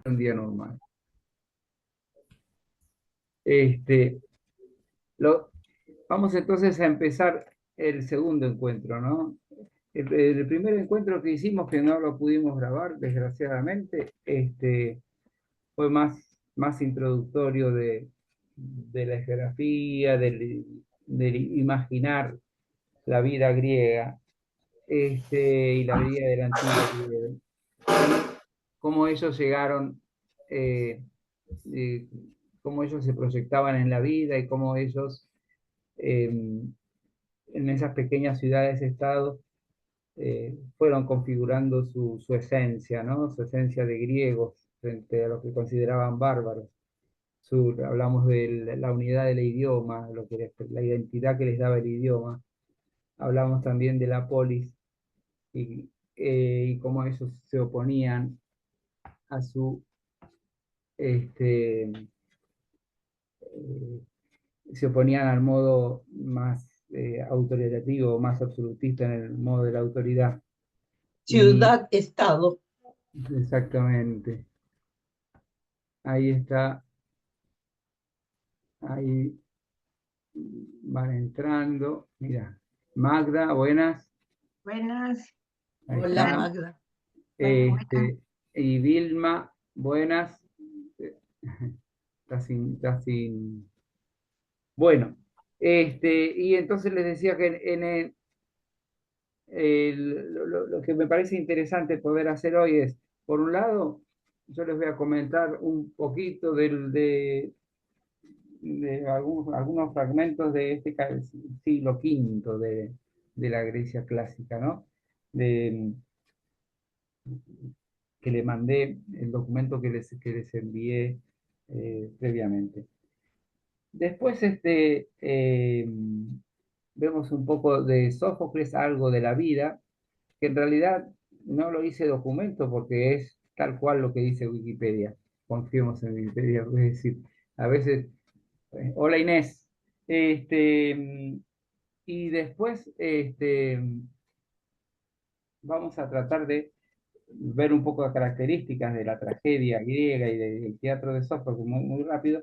un día normal. Este, lo, Vamos entonces a empezar el segundo encuentro, ¿no? El primer encuentro que hicimos, que no lo pudimos grabar, desgraciadamente, fue más introductorio de la geografía, del imaginar la vida griega, y la vida del antiguo griego. Cómo ellos llegaron, eh, eh, cómo ellos se proyectaban en la vida y cómo ellos, eh, en esas pequeñas ciudades-estados, fueron configurando su esencia, ¿no? Su esencia de griegos frente a los que consideraban bárbaros. Hablamos de la unidad del idioma, la identidad que les daba el idioma. Hablamos también de la polis y cómo ellos se oponían a su, este, se oponían al modo más autoritativo, más absolutista en el modo de la autoridad. Y Ciudad-estado. exactamente, ahí está, ahí van entrando. Mira, Magda, buenas. Buenas. Ahí Hola, está. Magda. Este, y Vilma, buenas. Está sin. Bueno, y entonces les decía que lo que me parece interesante poder hacer hoy es, por un lado, yo les voy a comentar un poquito de algunos fragmentos de siglo V de la Grecia clásica, ¿no? De, que le mandé el documento que les envié previamente. Después vemos un poco de Sófocles, algo de la vida, que en realidad no lo hice documento porque es tal cual lo que dice Wikipedia. Confiemos en Wikipedia, es decir, a veces, hola Inés, y después vamos a tratar de ver un poco de características de la tragedia griega y del teatro de Sófocles muy, muy rápido,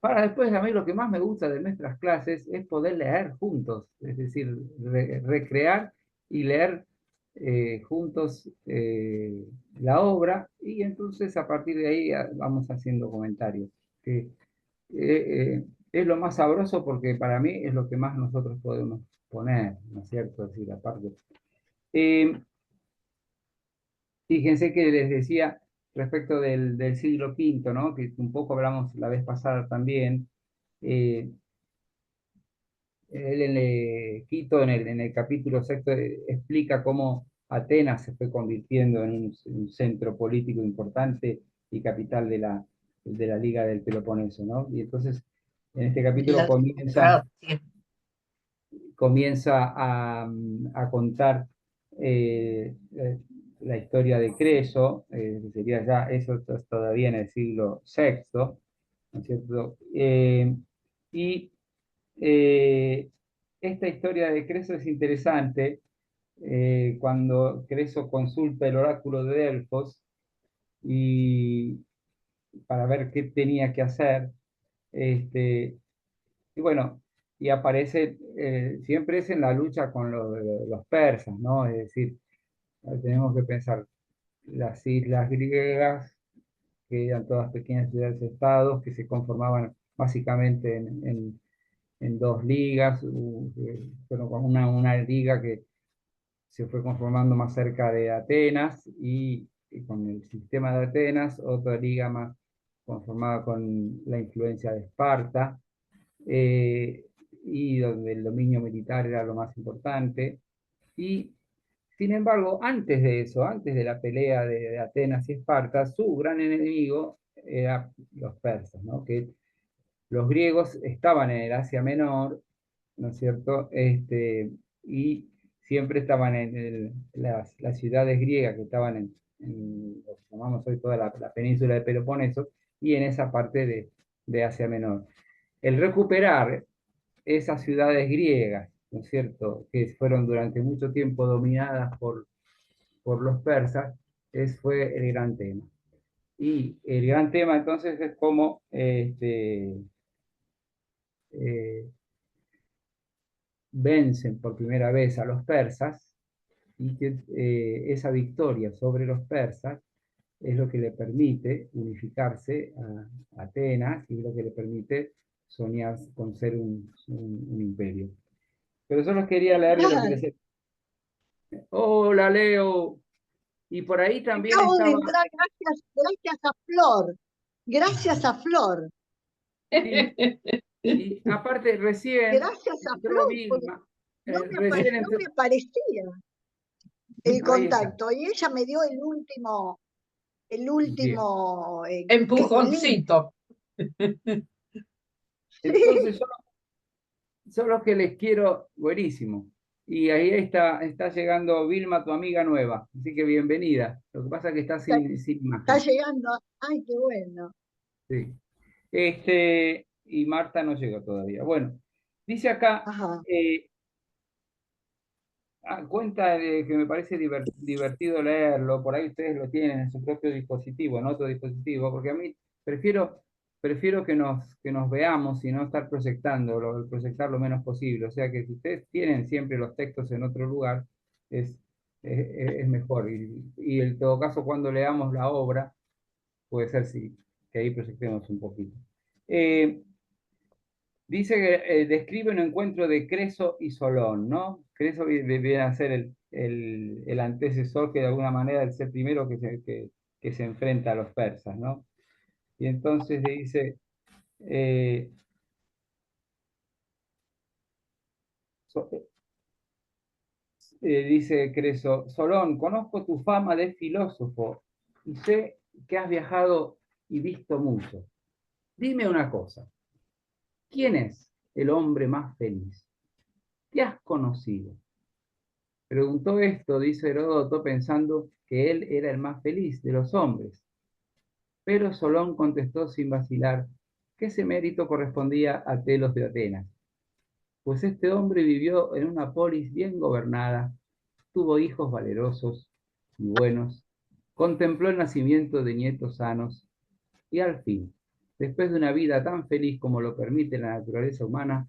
para después, a mí lo que más me gusta de nuestras clases es poder leer juntos, es decir, recrear y leer juntos la obra, y entonces a partir de ahí vamos haciendo comentarios, que es lo más sabroso porque para mí es lo que más nosotros podemos poner, ¿no es cierto? Es decir, aparte. Eh, Fíjense que les decía respecto del siglo V, ¿no? Que un poco hablamos la vez pasada también. eh, Él Quito, en el capítulo sexto, explica cómo Atenas se fue convirtiendo en un centro político importante y capital de la Liga del Peloponeso, ¿no? Y entonces, en este De capítulo la comienza, democracia. comienza a contar la historia de Creso, que sería ya, eso todavía en el siglo sexto, ¿no es cierto? Y eh, esta historia de Creso es interesante cuando Creso consulta el oráculo de Delfos y para ver qué tenía que hacer. Y bueno, y aparece, siempre es en la lucha con los persas, ¿no? Es decir, tenemos que pensar las islas griegas, que eran todas pequeñas ciudades-estados, que se conformaban básicamente en dos ligas, bueno, con una liga que se fue conformando más cerca de Atenas y con el sistema de Atenas, otra liga más conformada con la influencia de Esparta, eh, y donde el dominio militar era lo más importante. Y sin embargo, antes de eso, antes de la pelea de Atenas y Esparta, su gran enemigo era los persas, ¿no? Que los griegos estaban en el Asia Menor, ¿no es cierto? Y siempre estaban las ciudades griegas que estaban en lo que llamamos hoy toda la península de Peloponeso y en esa parte de Asia Menor. El recuperar esas ciudades griegas, ¿no es cierto?, que fueron durante mucho tiempo dominadas por los persas, fue el gran tema. Y el gran tema entonces es cómo vencen por primera vez a los persas y que esa victoria sobre los persas es lo que le permite unificarse a Atenas y lo que le permite soñar con ser un imperio. Pero solo quería leerle lo que les... Hola, Leo. Y por ahí también Acabo de estaba... entrar gracias a Flor. Gracias a Flor. Sí, y aparte recién Gracias a entró Flor, porque Vilma, no recién no entró... me aparecía el Ahí está. contacto. Y ella me dio el Bien. último link. Empujoncito. Entonces Sí, solo que les quiero, buenísimo. Y ahí está llegando Vilma, tu amiga nueva. Así que bienvenida. Lo que pasa es que está está, sin está imagen. llegando. Ay, qué bueno. Sí. Y Marta no llegó todavía. Bueno, dice acá, Ajá. cuenta de que me parece divertido leerlo, por ahí ustedes lo tienen en su propio dispositivo, en otro dispositivo, porque a mí prefiero que nos veamos y no estar proyectando, proyectar lo menos posible. O sea que si ustedes tienen siempre los textos en otro lugar, es, es mejor. Y en todo caso, cuando leamos la obra, puede ser que ahí proyectemos un poquito. Eh, Dice que describe un encuentro de Creso y Solón, ¿no? Creso viene a ser el antecesor que de alguna manera es el primero que se enfrenta a los persas, ¿no? Y entonces le dice, eh, so- dice Creso, Solón, conozco tu fama de filósofo y sé que has viajado y visto mucho. Dime una cosa, ¿quién es el hombre más feliz? ¿Qué has conocido? Preguntó esto, dice Heródoto, pensando que él era el más feliz de los hombres. Pero Solón contestó sin vacilar que ese mérito correspondía a Telos de Atenas, pues este hombre vivió en una polis bien gobernada, tuvo hijos valerosos y buenos, contempló el nacimiento de nietos sanos y al fin, después de una vida tan feliz como lo permite la naturaleza humana,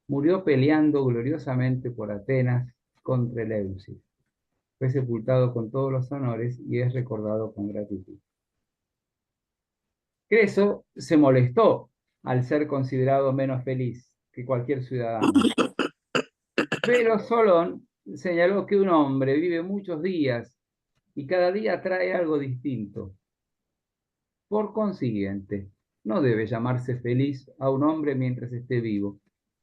murió peleando gloriosamente por Atenas contra Eleusis. Fue sepultado con todos los honores y es recordado con gratitud. Creso se molestó al ser considerado menos feliz que cualquier ciudadano, pero Solón señaló que un hombre vive muchos días y cada día trae algo distinto. Por consiguiente, no debe llamarse feliz a un hombre mientras esté vivo.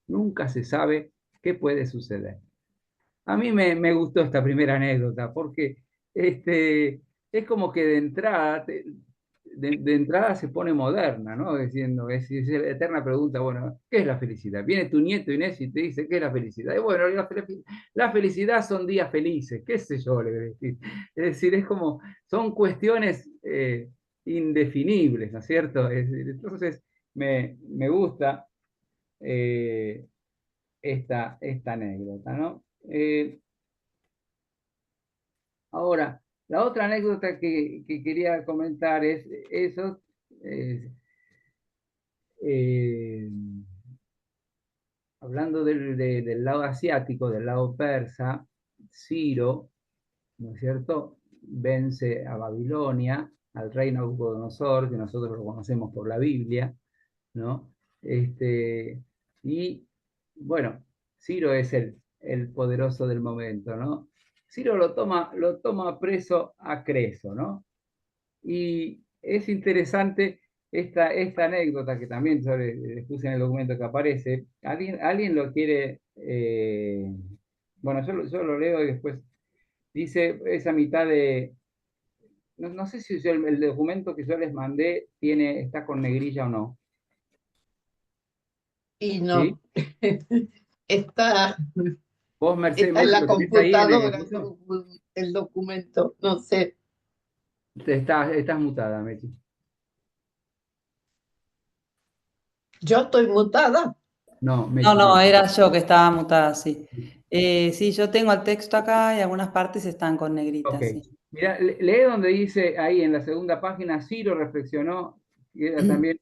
Nunca se sabe qué puede suceder. A mí me gustó esta primera anécdota porque es como que de entrada se pone moderna, ¿no? Diciendo, es la eterna pregunta, bueno, ¿qué es la felicidad? Viene tu nieto Inés y te dice, ¿qué es la felicidad? Y bueno, la felicidad son días felices, qué sé yo, le voy a decir. Es decir, son cuestiones indefinibles, ¿no es cierto? Entonces, me gusta eh, esta anécdota, ¿no? Ahora, la otra anécdota que quería comentar es eso, eh, eh, hablando del lado asiático, del lado persa, Ciro, ¿no es cierto?, vence a Babilonia, al rey Nabucodonosor, que nosotros lo conocemos por la Biblia, ¿no? Y bueno, Ciro es el poderoso del momento, ¿no? Ciro lo toma preso a Creso, ¿no? Y es interesante esta anécdota que también yo les puse en el documento que aparece. ¿Alguien lo quiere? Bueno, yo lo leo y después dice esa mitad de... No sé si el documento que yo les mandé está con negrilla o no. Y ¿Sí? no, está, Vos, Mercedes está en Mosi, la lo tenés ahí en el computadora coso. el documento, no sé. Estás mutada, Mechi. Yo estoy mutada. No, No, Mechi, no, Mechi. era yo que estaba mutada, sí. Sí, yo tengo el texto acá y algunas partes están con Ok. negritas, sí. Mira, lee donde dice ahí en la segunda página, Ciro reflexionó, que era también,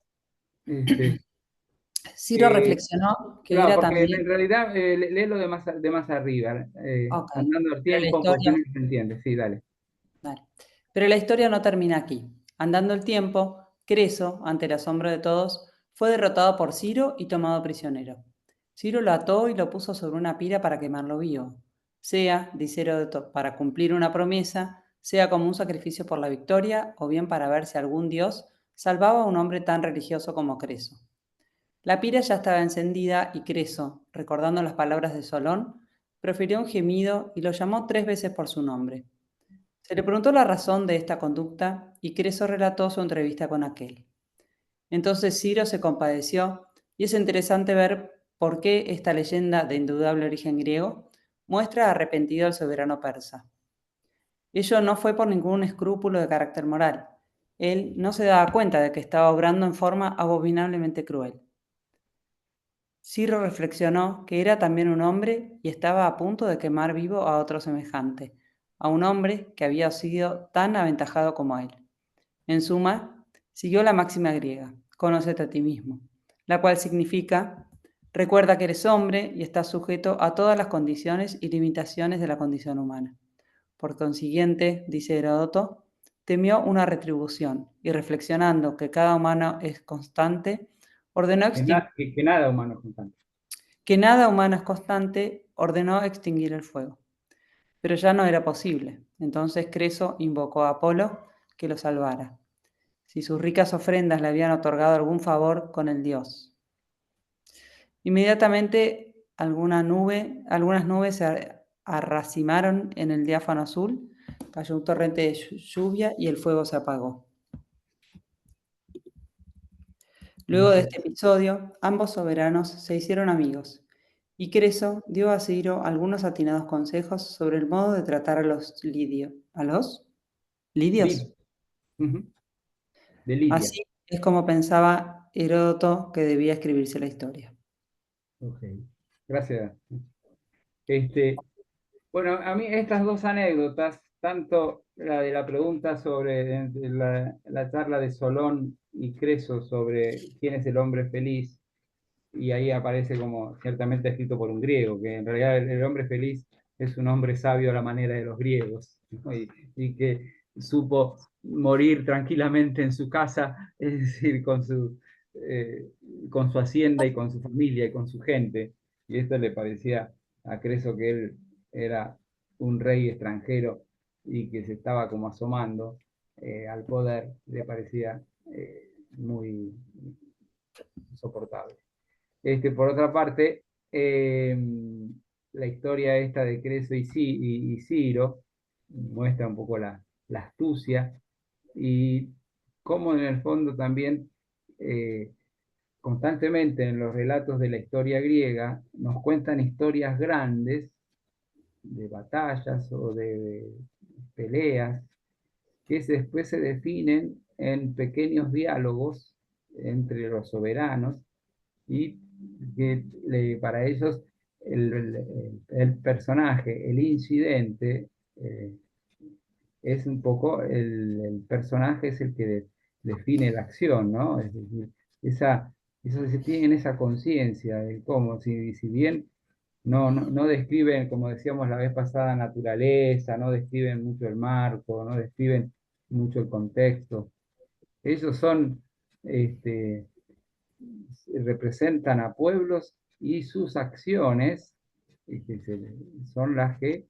este, Ciro que, reflexionó que claro, era porque en también, realidad, léelo de más arriba, ok, andando el pero la tiempo, porque historia, no se entiende, sí, dale. dale. Pero la historia no termina aquí. Andando el tiempo, Creso, ante el asombro de todos, fue derrotado por Ciro y tomado prisionero. Ciro lo ató y lo puso sobre una pira para quemarlo vivo, sea, dice Heródoto, para cumplir una promesa, sea como un sacrificio por la victoria, o bien para ver si algún dios salvaba a un hombre tan religioso como Creso. La pira ya estaba encendida y Creso, recordando las palabras de Solón, profirió un gemido y lo llamó 3 veces por su nombre. Se le preguntó la razón de esta conducta y Creso relató su entrevista con aquel. Entonces Ciro se compadeció y es interesante ver por qué esta leyenda de indudable origen griego muestra arrepentido al soberano persa. Ello no fue por ningún escrúpulo de carácter moral. Él no se daba cuenta de que estaba obrando en forma abominablemente cruel. Ciro reflexionó que era también un hombre y estaba a punto de quemar vivo a otro semejante, a un hombre que había sido tan aventajado como él. En suma, siguió la máxima griega, conócete a ti mismo, la cual significa, recuerda que eres hombre y estás sujeto a todas las condiciones y limitaciones de la condición humana. Por consiguiente, dice Heródoto, temió una retribución y reflexionando que cada humano es constante, ordenó Que nada humano es constante. que nada humano es constante, ordenó extinguir el fuego. Pero ya no era posible. Entonces Creso invocó a Apolo que lo salvara, si sus ricas ofrendas le habían otorgado algún favor con el dios. Inmediatamente algunas nubes se arracimaron en el diáfano azul, cayó un torrente de lluvia y el fuego se apagó. Luego de este episodio, ambos soberanos se hicieron amigos, y Creso dio a Ciro algunos atinados consejos sobre el modo de tratar a los lidios. ¿A los? ¿Lidios? Ujú. De Lidia. Así es como pensaba Heródoto que debía escribirse la historia. Ok, gracias. Bueno, a mí estas dos anécdotas, tanto la de la pregunta sobre la charla de Solón y Creso sobre quién es el hombre feliz, y ahí aparece como ciertamente escrito por un griego, que en realidad el hombre feliz es un hombre sabio a la manera de los griegos, ¿no? Y que supo morir tranquilamente en su casa, es decir, eh, con su hacienda y con su familia y con su gente. Y esto le parecía a Creso que él era un rey extranjero y que se estaba como asomando al poder, le parecía muy insoportable. Por otra parte, la historia esta de Creso y Ciro muestra un poco la astucia y cómo en el fondo también eh, constantemente en los relatos de la historia griega nos cuentan historias grandes de batallas o de peleas que después se definen en pequeños diálogos entre los soberanos y que para ellos el personaje, el incidente, es un poco, el personaje es el que define la acción, ¿no? Es decir, eso se tienen esa conciencia de cómo, si bien no describen, como decíamos la vez pasada, naturaleza, no describen mucho el marco, no describen mucho el contexto, ellos son, este, representan a pueblos y sus acciones, son las que,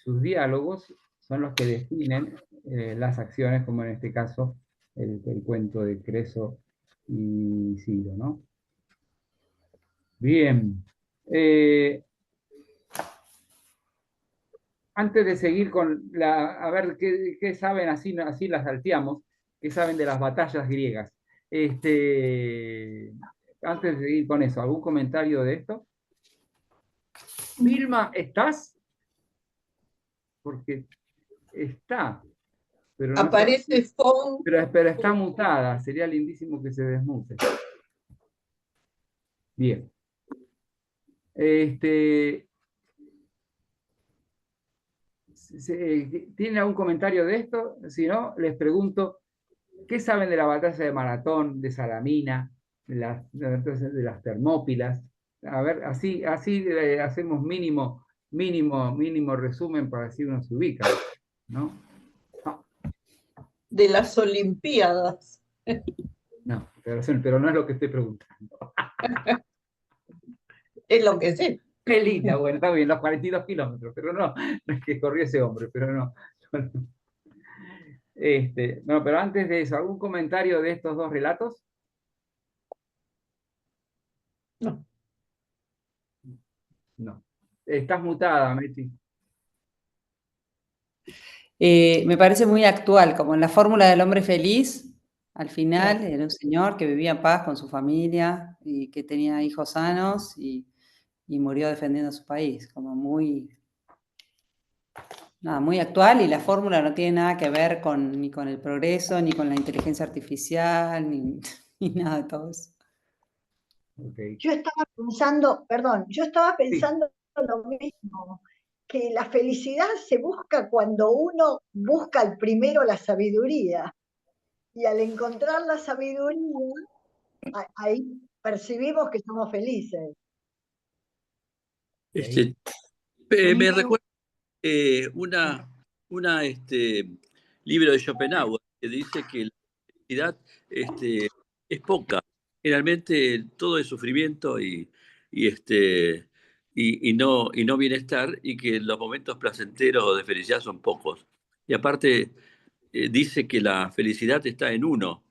sus diálogos son los que definen las acciones, como en este caso el cuento de Creso y Ciro, ¿no? Bien. Antes de seguir con a ver qué saben, así las salteamos, qué saben de las batallas griegas. Antes de seguir con eso, ¿algún comentario de esto? Vilma, ¿estás? Porque está, pero no sé, Aparece Fon. pero está mutada, sería lindísimo que se desmute. Bien. Este, ¿Tienen algún comentario de esto? Si no, les pregunto, ¿qué saben de la batalla de Maratón, de Salamina, de las Termópilas? A ver, así hacemos mínimo resumen para así uno se ubica, ¿no? De las Olimpiadas. No, pero no es lo que estoy preguntando. Es lo que sé. Qué linda, bueno, está bien, los 42 kilómetros, pero no es que corrió ese hombre, pero no. No, pero antes de eso, ¿algún comentario de estos dos relatos? No. No. Estás mutada, Mechi. Me parece muy actual, como en la fórmula del hombre feliz, al final era un señor que vivía en paz con su familia y que tenía hijos sanos y murió defendiendo a su país, como muy, nada, muy actual, y la fórmula no tiene nada que ver ni con el progreso, ni con la inteligencia artificial, ni nada de todo eso. Okay. Yo estaba pensando, perdón, yo estaba Sí. pensando lo mismo, que la felicidad se busca cuando uno busca el primero la sabiduría. Y al encontrar la sabiduría, ahí percibimos que somos felices. Ok. A mí Me me recuerda una libro de Schopenhauer que dice que la felicidad es poca. Generalmente todo es sufrimiento y no bienestar, y que los momentos placenteros de felicidad son pocos. Y aparte dice que la felicidad está en uno,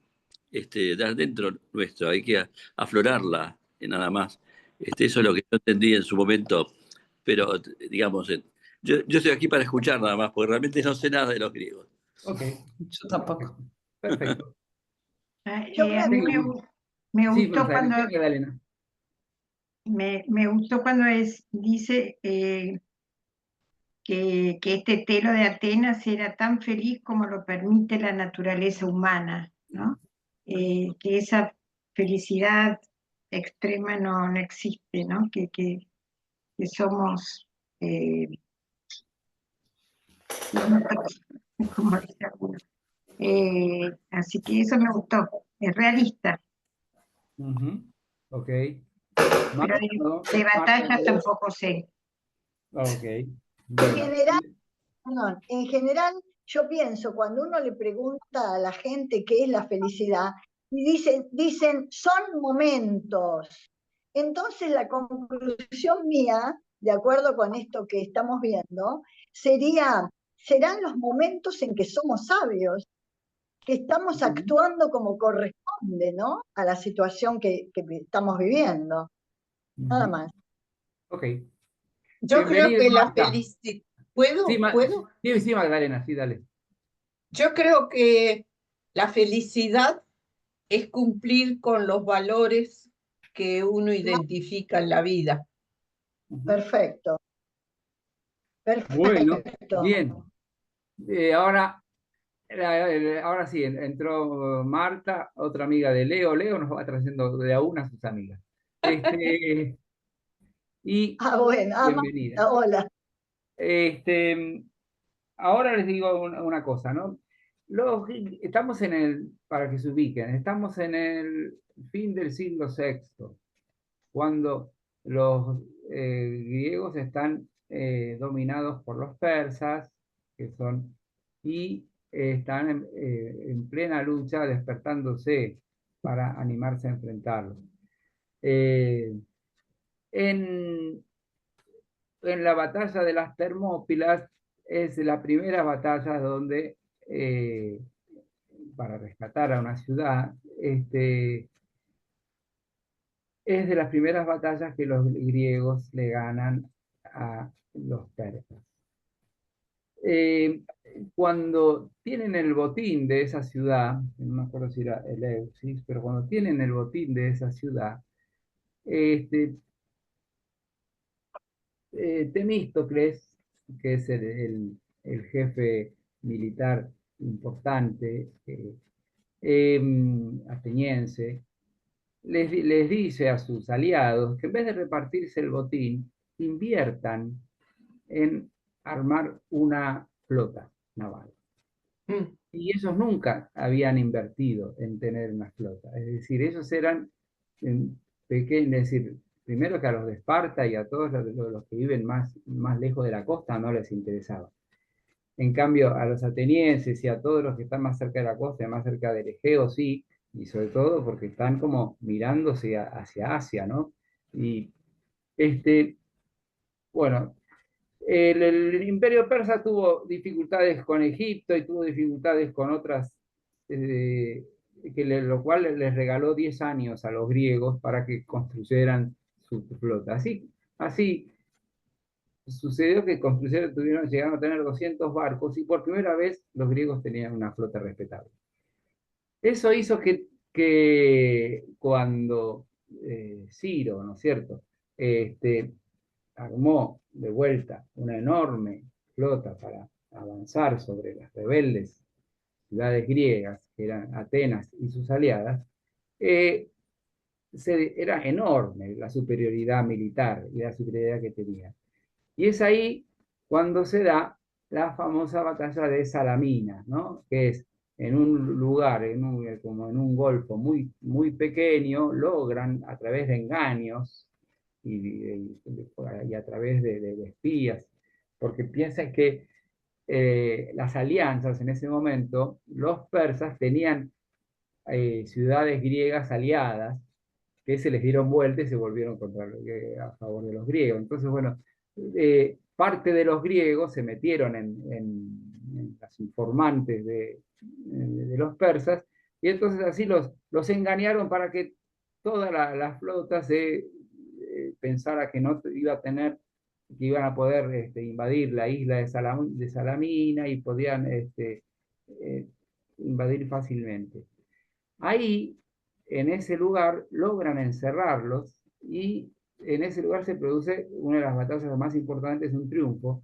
dentro nuestro, hay que aflorarla, nada más. Eso es lo que yo entendí en su momento, pero digamos, yo estoy aquí para escuchar nada más, porque realmente no sé nada de los griegos. Ok. Yo tampoco. Perfecto. Yo A mí me Sí, gustó cuando, Magdalena. me gustó cuando dice que este telo de Atenas era tan feliz como lo permite la naturaleza humana, ¿no? Que esa felicidad extrema no existe, ¿no? Que somos, como dice alguno. Así que eso me gustó, es realista, Ok. pero de batallas tampoco sé. Ok. En Bueno. general, perdón, en general, yo pienso, cuando uno le pregunta a la gente qué es la felicidad, y dicen, son momentos. Entonces la conclusión mía, de acuerdo con esto que estamos viendo, serán los momentos en que somos sabios, que estamos actuando como corresponde, ¿no? A la situación que estamos viviendo. Nada más. Ok. Yo creo Bienvenida, que la Marta. felicidad. ¿Puedo? Sí, ¿Puedo? sí, Magdalena, sí, dale. Yo creo que la felicidad es cumplir con los valores que uno identifica en la vida. Perfecto. Bueno, Perfecto. bien. Ahora sí, entró Marta, otra amiga de Leo. Leo nos va trayendo de a una a sus amigas. Y Bueno, bienvenida. hola. Ahora les digo una cosa, ¿no? Estamos para que se ubiquen, estamos en el fin del siglo VI, cuando los griegos están dominados por los persas, y están en plena lucha, despertándose para animarse a enfrentarlos. En, en la batalla de las Termópilas es la primera batalla donde, para rescatar a una ciudad, es de las primeras batallas que los griegos le ganan a los persas. Cuando tienen el botín de esa ciudad, no me acuerdo si era Eleusis, pero cuando tienen el botín de esa ciudad, Temístocles, que es el jefe militar importante ateniense, les dice a sus aliados que en vez de repartirse el botín, inviertan en armar una flota naval. Mm. Y ellos nunca habían invertido en tener una flota. Es decir, ellos eran pequeños, es decir, primero que a los de Esparta y a todos los que viven más lejos de la costa no les interesaba. En cambio, a los atenienses y a todos los que están más cerca de la costa, más cerca del Egeo, sí, y sobre todo porque están como mirándose hacia Asia, ¿no? Y bueno, el imperio persa tuvo dificultades con Egipto y tuvo dificultades con otras, lo cual les regaló 10 años a los griegos para que construyeran su flota. Así sucedió que llegaron a tener 200 barcos y por primera vez los griegos tenían una flota respetable. Eso hizo que cuando Ciro, ¿no es cierto?, armó de vuelta una enorme flota para avanzar sobre las rebeldes ciudades griegas, que eran Atenas y sus aliadas, era enorme la superioridad militar y la superioridad que tenía. Y es ahí cuando se da la famosa batalla de Salamina, ¿no? Que es en un lugar, como en un golfo muy, muy pequeño, logran a través de engaños y a través de espías, porque piensan que las alianzas en ese momento, los persas tenían ciudades griegas aliadas que se les dieron vuelta y se volvieron a favor de los griegos. Entonces, bueno, parte de los griegos se metieron en las informantes de los persas y entonces así los engañaron para que toda la flota se pensara que no iba a tener, que iban a poder invadir la isla de Salamina y podían invadir fácilmente. Ahí, en ese lugar, logran encerrarlos y en ese lugar se produce una de las batallas más importantes, un triunfo,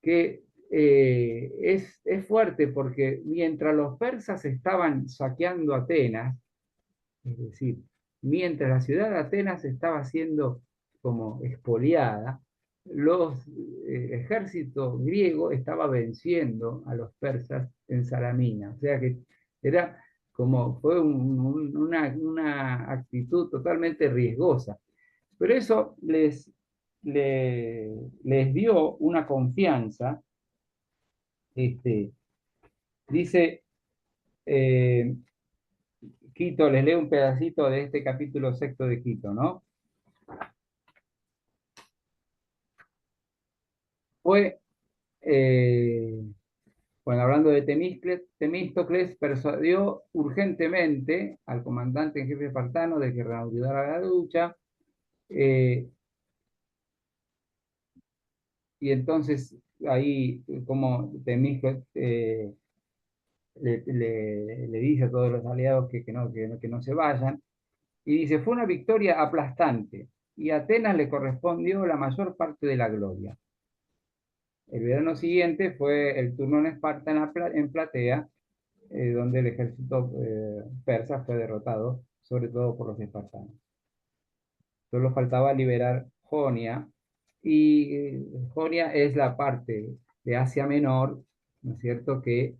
que es fuerte porque mientras los persas estaban saqueando Atenas, es decir, mientras la ciudad de Atenas estaba siendo como expoliada, el ejército griego estaba venciendo a los persas en Salamina. O sea que fue una actitud totalmente riesgosa. Pero eso les dio una confianza. Dice Quito, les leo un pedacito de este capítulo 6 de Quito, ¿no? Bueno, hablando de Temístocles persuadió urgentemente al comandante en jefe espartano de que reanudara la lucha, y entonces ahí como Temístocles le dice a todos los aliados que no se vayan, y dice, fue una victoria aplastante, y a Atenas le correspondió la mayor parte de la gloria. El verano siguiente fue el turno en Esparta, en Platea, donde el ejército persa fue derrotado, sobre todo por los espartanos. Solo faltaba liberar Jonia, y Jonia es la parte de Asia Menor, ¿no es cierto?, que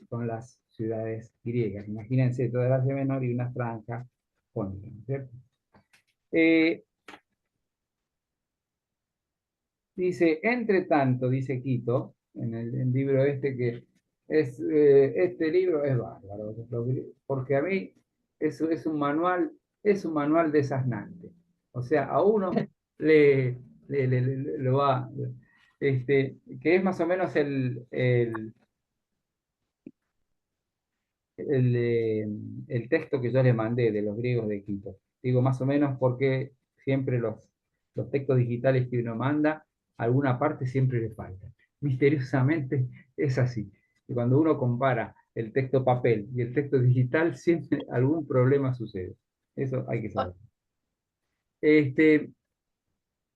con las ciudades griegas. Imagínense toda el Asia Menor y una franja jónica, ¿no es cierto? Dice, entre tanto, dice Quito, en el libro que este libro es bárbaro, porque a mí eso es un manual desasnante. O sea, a uno lo va, que es más o menos el texto que yo le mandé de los griegos de Quito. Digo más o menos porque siempre los textos digitales que uno manda, alguna parte siempre le falta. Misteriosamente es así. Y cuando uno compara el texto papel y el texto digital, siempre algún problema sucede. Eso hay que saber.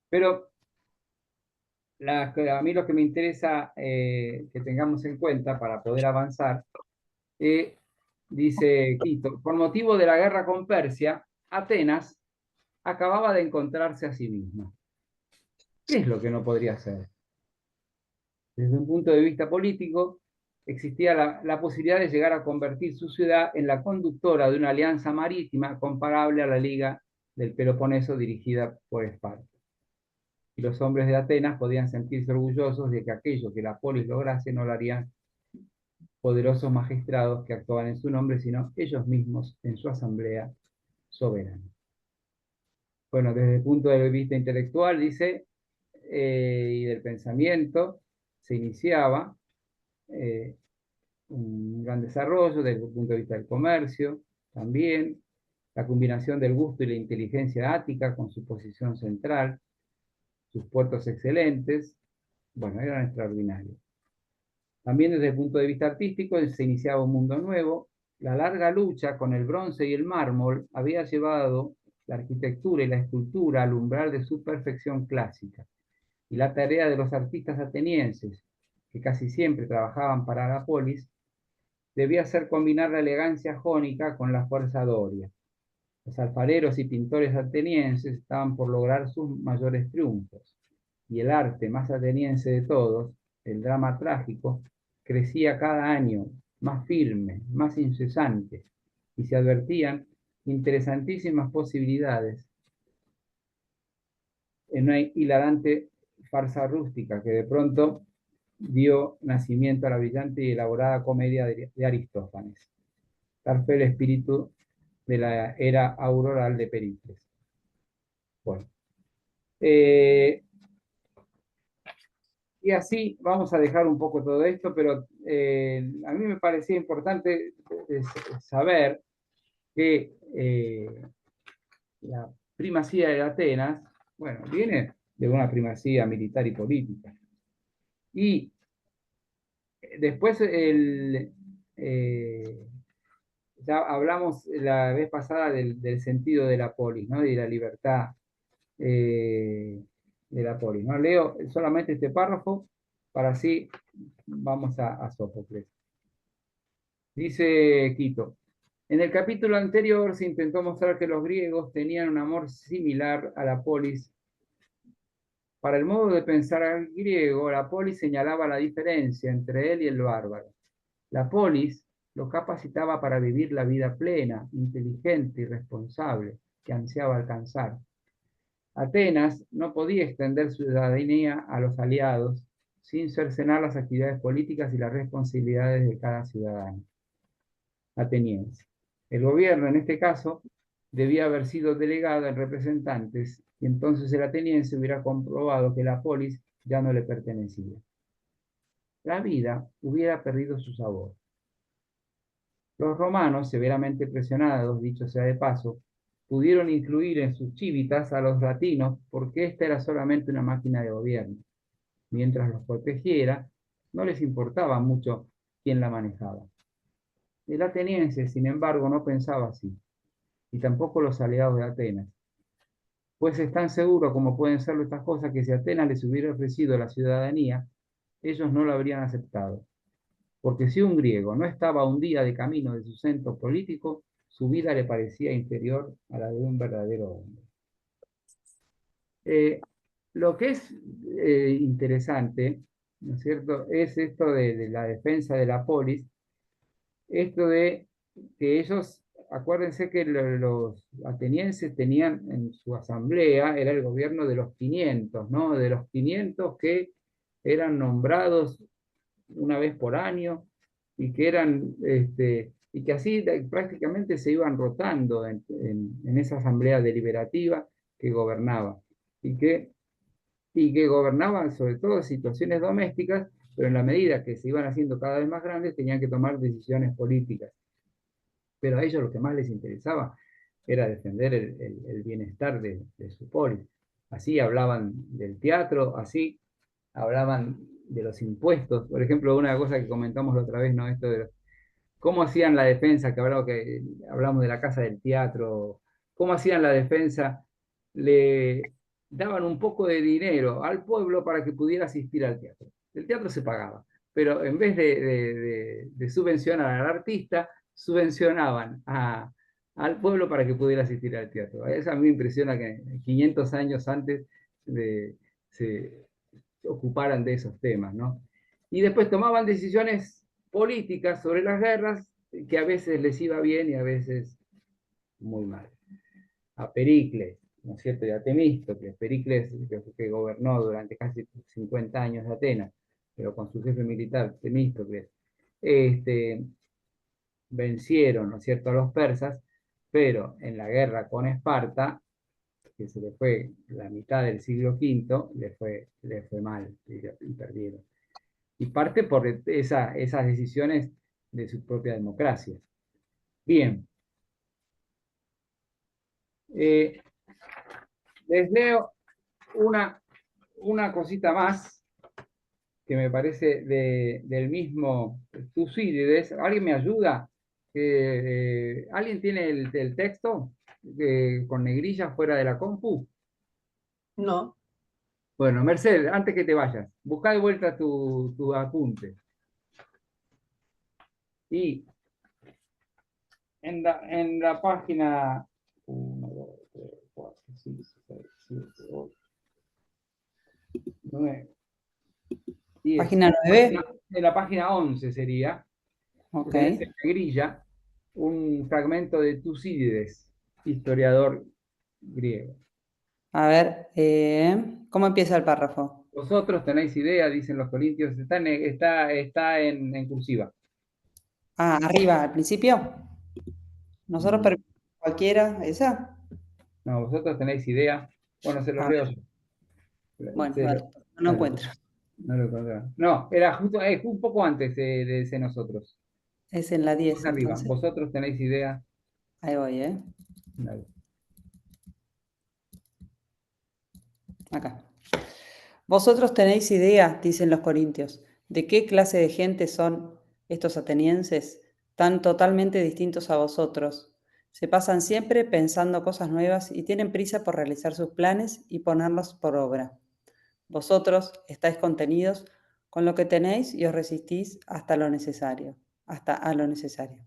Pero a mí lo que me interesa que tengamos en cuenta para poder avanzar, dice Quito, por motivo de la guerra con Persia, Atenas acababa de encontrarse a sí misma. ¿Qué es lo que no podría hacer? Desde un punto de vista político, existía la posibilidad de llegar a convertir su ciudad en la conductora de una alianza marítima comparable a la Liga del Peloponeso dirigida por Esparta. Y los hombres de Atenas podían sentirse orgullosos de que aquello que la polis lograse no lo harían poderosos magistrados que actuaban en su nombre, sino ellos mismos en su asamblea soberana. Bueno, desde el punto de vista intelectual, dice, y del pensamiento, se iniciaba un gran desarrollo desde el punto de vista del comercio, también la combinación del gusto y la inteligencia ática con su posición central, sus puertos excelentes, bueno, eran extraordinarios. También desde el punto de vista artístico se iniciaba un mundo nuevo. La larga lucha con el bronce y el mármol había llevado la arquitectura y la escultura al umbral de su perfección clásica. Y la tarea de los artistas atenienses, que casi siempre trabajaban para la polis, debía ser combinar la elegancia jónica con la fuerza doria. Los alfareros y pintores atenienses estaban por lograr sus mayores triunfos, y el arte más ateniense de todos, el drama trágico, crecía cada año más firme, más incesante, y se advertían interesantísimas posibilidades en una hilarante farsa rústica que de pronto dio nacimiento a la brillante y elaborada comedia de Aristófanes. Tal fue el espíritu de la era auroral de Pericles. Bueno, y así vamos a dejar un poco todo esto, pero a mí me parecía importante saber que la primacía de Atenas, bueno, viene de una primacía militar y política. Y después ya hablamos la vez pasada del sentido de la polis, ¿no? De la libertad de la polis, ¿no? Leo solamente este párrafo para así vamos a Sófocles. Dice Quito: en el capítulo anterior se intentó mostrar que los griegos tenían un amor similar a la polis. Para el modo de pensar griego, la polis señalaba la diferencia entre él y el bárbaro. La polis lo capacitaba para vivir la vida plena, inteligente y responsable que ansiaba alcanzar. Atenas no podía extender su ciudadanía a los aliados sin cercenar las actividades políticas y las responsabilidades de cada ciudadano ateniense. El gobierno, en este caso, debía haber sido delegado en representantes y entonces el ateniense hubiera comprobado que la polis ya no le pertenecía. La vida hubiera perdido su sabor. Los romanos, severamente presionados, dicho sea de paso, pudieron incluir en sus chivitas a los latinos porque esta era solamente una máquina de gobierno. Mientras los protegiera, no les importaba mucho quién la manejaba. El ateniense, sin embargo, no pensaba así, y tampoco los aliados de Atenas. Pues es tan seguro como pueden serlo estas cosas que si Atenas les hubiera ofrecido la ciudadanía, ellos no la habrían aceptado. Porque si un griego no estaba un día de camino de su centro político, su vida le parecía inferior a la de un verdadero hombre. Lo que es interesante, ¿no es cierto?, es esto de la defensa de la polis, esto de que ellos, acuérdense que los atenienses tenían en su asamblea, era el gobierno de los 500, ¿no? De los 500 que eran nombrados una vez por año y que eran, y que así prácticamente se iban rotando en esa asamblea deliberativa que gobernaba y que gobernaban sobre todo situaciones domésticas, pero en la medida que se iban haciendo cada vez más grandes tenían que tomar decisiones políticas. Pero a ellos lo que más les interesaba era defender el bienestar de su polis. Así hablaban del teatro, así hablaban de los impuestos. Por ejemplo, una cosa que comentamos la otra vez, ¿no? Esto de cómo hacían la defensa, que hablamos de la casa del teatro, cómo hacían la defensa, le daban un poco de dinero al pueblo para que pudiera asistir al teatro. El teatro se pagaba, pero en vez de subvencionar al artista, subvencionaban al pueblo para que pudiera asistir al teatro. Eso a mí me impresiona que 500 años antes se ocuparan de esos temas, ¿no? Y después tomaban decisiones políticas sobre las guerras que a veces les iba bien y a veces muy mal. A Pericles, ¿no es cierto? Y a Temístocles. Pericles, que gobernó durante casi 50 años de Atenas, pero con su jefe militar, Temístocles, vencieron, ¿no es cierto?, a los persas, pero en la guerra con Esparta, que se le fue la mitad del siglo V, le fue mal y perdieron. Y parte por esas decisiones de su propia democracia. Bien. Les leo una cosita más que me parece del mismo Tucídides. ¿Alguien me ayuda? ¿Alguien tiene el texto con negrilla fuera de la compu? No, Bueno, Mercedes, antes que te vayas, busca de vuelta tu apunte. Y en la página 1, 2, 3, 4, 5, 6, 7, 8, 9, 10. Página 9. En la página 11 sería, Ok. tenés en negrilla un fragmento de Tucídides, historiador griego. A ver, ¿cómo empieza el párrafo? Vosotros tenéis idea, dicen los corintios, está en cursiva. Ah, arriba, al principio. Nosotros Mm, permitimos cualquiera, esa. No, vosotros tenéis idea. Bueno, se lo A leo ver, yo. bueno, Se dale, lo- no dale, encuentro. no lo encontraba. No, era justo un poco antes de ese nosotros. Es en la 10, Más arriba. entonces. Vosotros tenéis idea. Ahí voy, ¿eh? Dale. Acá. Vosotros tenéis idea, dicen los corintios, de qué clase de gente son estos atenienses, tan totalmente distintos a vosotros. Se pasan siempre pensando cosas nuevas y tienen prisa por realizar sus planes y ponerlos por obra. Vosotros estáis contenidos con lo que tenéis y os resistís hasta lo necesario, hasta a lo necesario.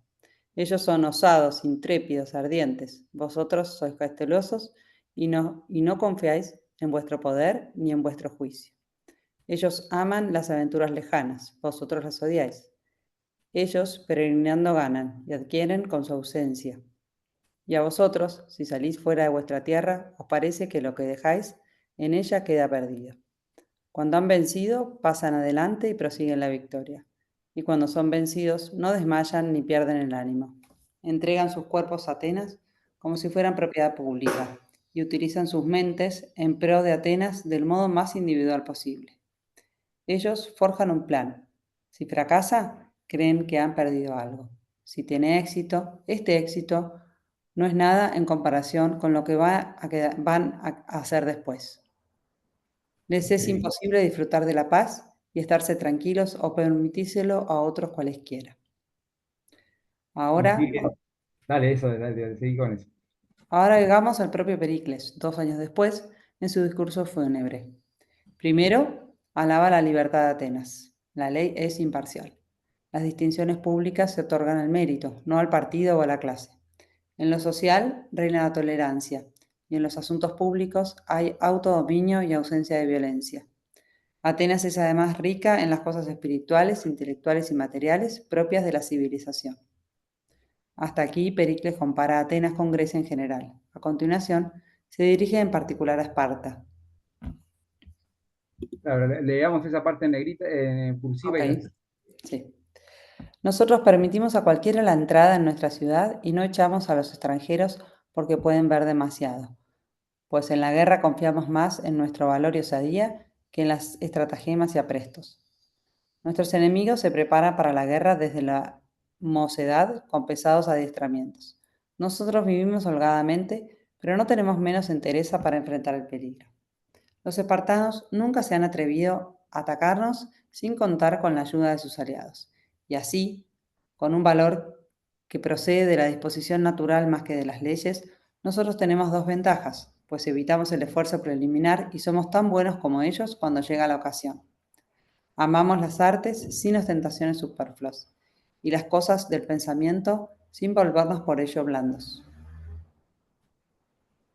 Ellos son osados, intrépidos, ardientes. Vosotros sois cautelosos y no confiáis en vuestro poder ni en vuestro juicio. Ellos aman las aventuras lejanas, vosotros las odiáis. Ellos, peregrinando, ganan y adquieren con su ausencia. Y a vosotros, si salís fuera de vuestra tierra, os parece que lo que dejáis en ella queda perdido. Cuando han vencido, pasan adelante y prosiguen la victoria. Y cuando son vencidos, no desmayan ni pierden el ánimo. Entregan sus cuerpos a Atenas como si fueran propiedad pública y utilizan sus mentes en pro de Atenas del modo más individual posible. Ellos forjan un plan. Si fracasa, creen que han perdido algo. Si tiene éxito, este éxito no es nada en comparación con lo que van a hacer después. Les es Ok. imposible disfrutar de la paz y estarse tranquilos o permitírselo a otros cualesquiera. Y Ahora, sigue. Dale, eso, dale, seguí con eso. ahora llegamos al propio Pericles, 2 años después, en su discurso fúnebre. Primero, alaba la libertad de Atenas. La ley es imparcial. Las distinciones públicas se otorgan al mérito, no al partido o a la clase. En lo social reina la tolerancia y en los asuntos públicos hay autodominio y ausencia de violencia. Atenas es además rica en las cosas espirituales, intelectuales y materiales propias de la civilización. Hasta aquí Pericles compara a Atenas con Grecia en general. A continuación, se dirige en particular a Esparta. Claro, leamos esa parte en negrita, en cursiva Ok, y la... sí. Nosotros permitimos a cualquiera la entrada en nuestra ciudad y no echamos a los extranjeros porque pueden ver demasiado, pues en la guerra confiamos más en nuestro valor y osadía que en las estratagemas y aprestos. Nuestros enemigos se preparan para la guerra desde la mocedad con pesados adiestramientos. Nosotros vivimos holgadamente, pero no tenemos menos entereza para enfrentar el peligro. Los espartanos nunca se han atrevido a atacarnos sin contar con la ayuda de sus aliados, y así, con un valor que procede de la disposición natural más que de las leyes, nosotros tenemos dos ventajas, pues evitamos el esfuerzo preliminar y somos tan buenos como ellos cuando llega la ocasión. Amamos las artes sin ostentaciones superfluas y las cosas del pensamiento sin volvernos por ello blandos.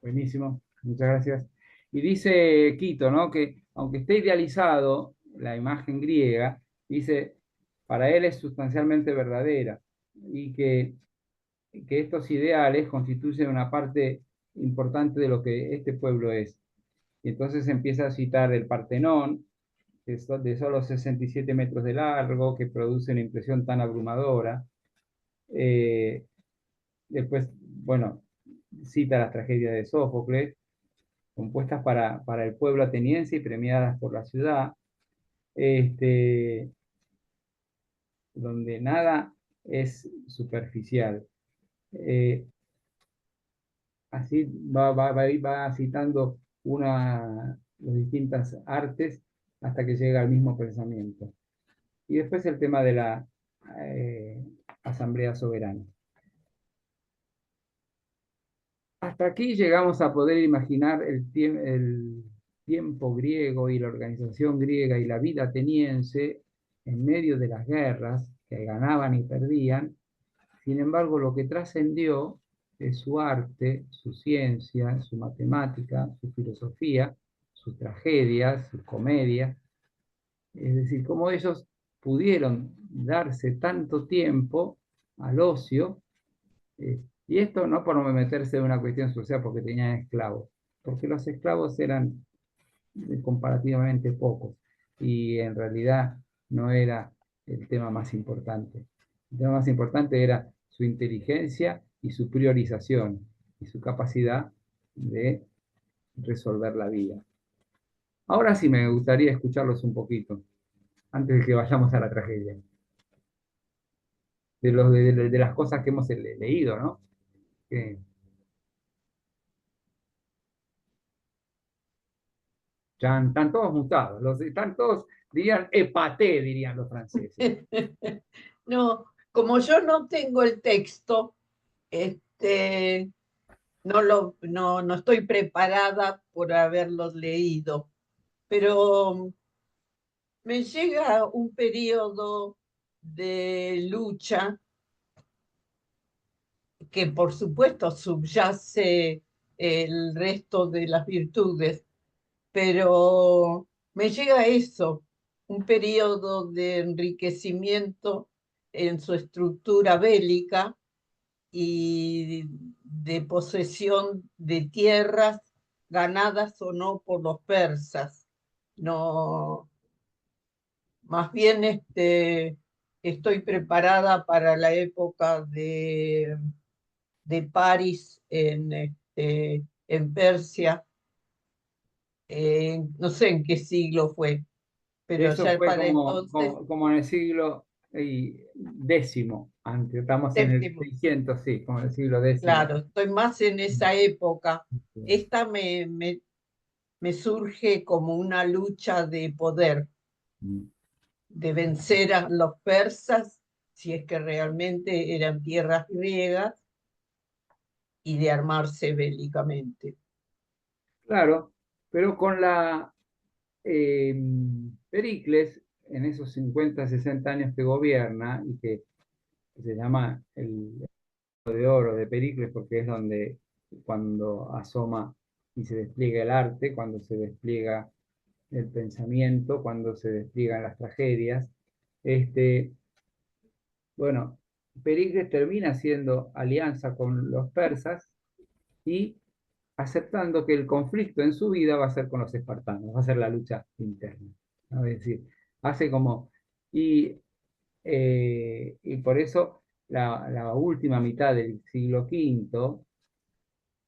Buenísimo, muchas gracias. Y dice Quito, ¿no? Que aunque esté idealizado la imagen griega, dice, para él es sustancialmente verdadera y que estos ideales constituyen una parte importante de lo que este pueblo es. Y entonces empieza a citar el Partenón, que es de solo 67 metros de largo, que produce una impresión tan abrumadora. Después, bueno, cita las tragedias de Sófocles, compuestas para el pueblo ateniense y premiadas por la ciudad, donde nada es superficial. Así va citando las distintas artes hasta que llega al mismo pensamiento. Y después el tema de la asamblea soberana. Hasta aquí llegamos a poder imaginar el tiempo griego y la organización griega y la vida ateniense en medio de las guerras que ganaban y perdían. Sin embargo, lo que trascendió es su arte, su ciencia, su matemática, su filosofía, sus tragedias, sus comedias. Es decir, cómo ellos pudieron darse tanto tiempo al ocio, y esto no por meterse en una cuestión social porque tenían esclavos, porque los esclavos eran comparativamente pocos y en realidad no era el tema más importante. El tema más importante era su inteligencia y su priorización y su capacidad de resolver la vida. Ahora sí me gustaría escucharlos un poquito, antes de que vayamos a la tragedia, de las cosas que hemos leído, ¿no? Que ya están todos mutados, están todos, dirían, épaté, dirían los franceses. No, como yo no tengo el texto, no estoy preparada por haberlos leído, pero me llega un periodo de lucha que por supuesto subyace el resto de las virtudes, pero me llega eso, un periodo de enriquecimiento en su estructura bélica y de posesión de tierras ganadas o no por los persas. No, más bien estoy preparada para la época de París en Persia. No sé en qué siglo fue, pero Eso ya fue para entonces, como en el siglo décimo, antes, estamos en el séptimo, 600, sí, como en el siglo décimo. claro, estoy más en esa época. Esta me surge como una lucha de poder, de vencer a los persas, si es que realmente eran tierras griegas, y de armarse bélicamente. Claro, pero con eh, Pericles, en esos 50, 60 años que gobierna, y que se llama el de oro de Pericles, porque es donde cuando asoma y se despliega el arte, cuando se despliega el pensamiento, cuando se despliegan las tragedias. Bueno, Pericles termina haciendo alianza con los persas y aceptando que el conflicto en su vida va a ser con los espartanos, va a ser la lucha interna, ¿no? Es decir, hace como, y, y por eso la última mitad del siglo V,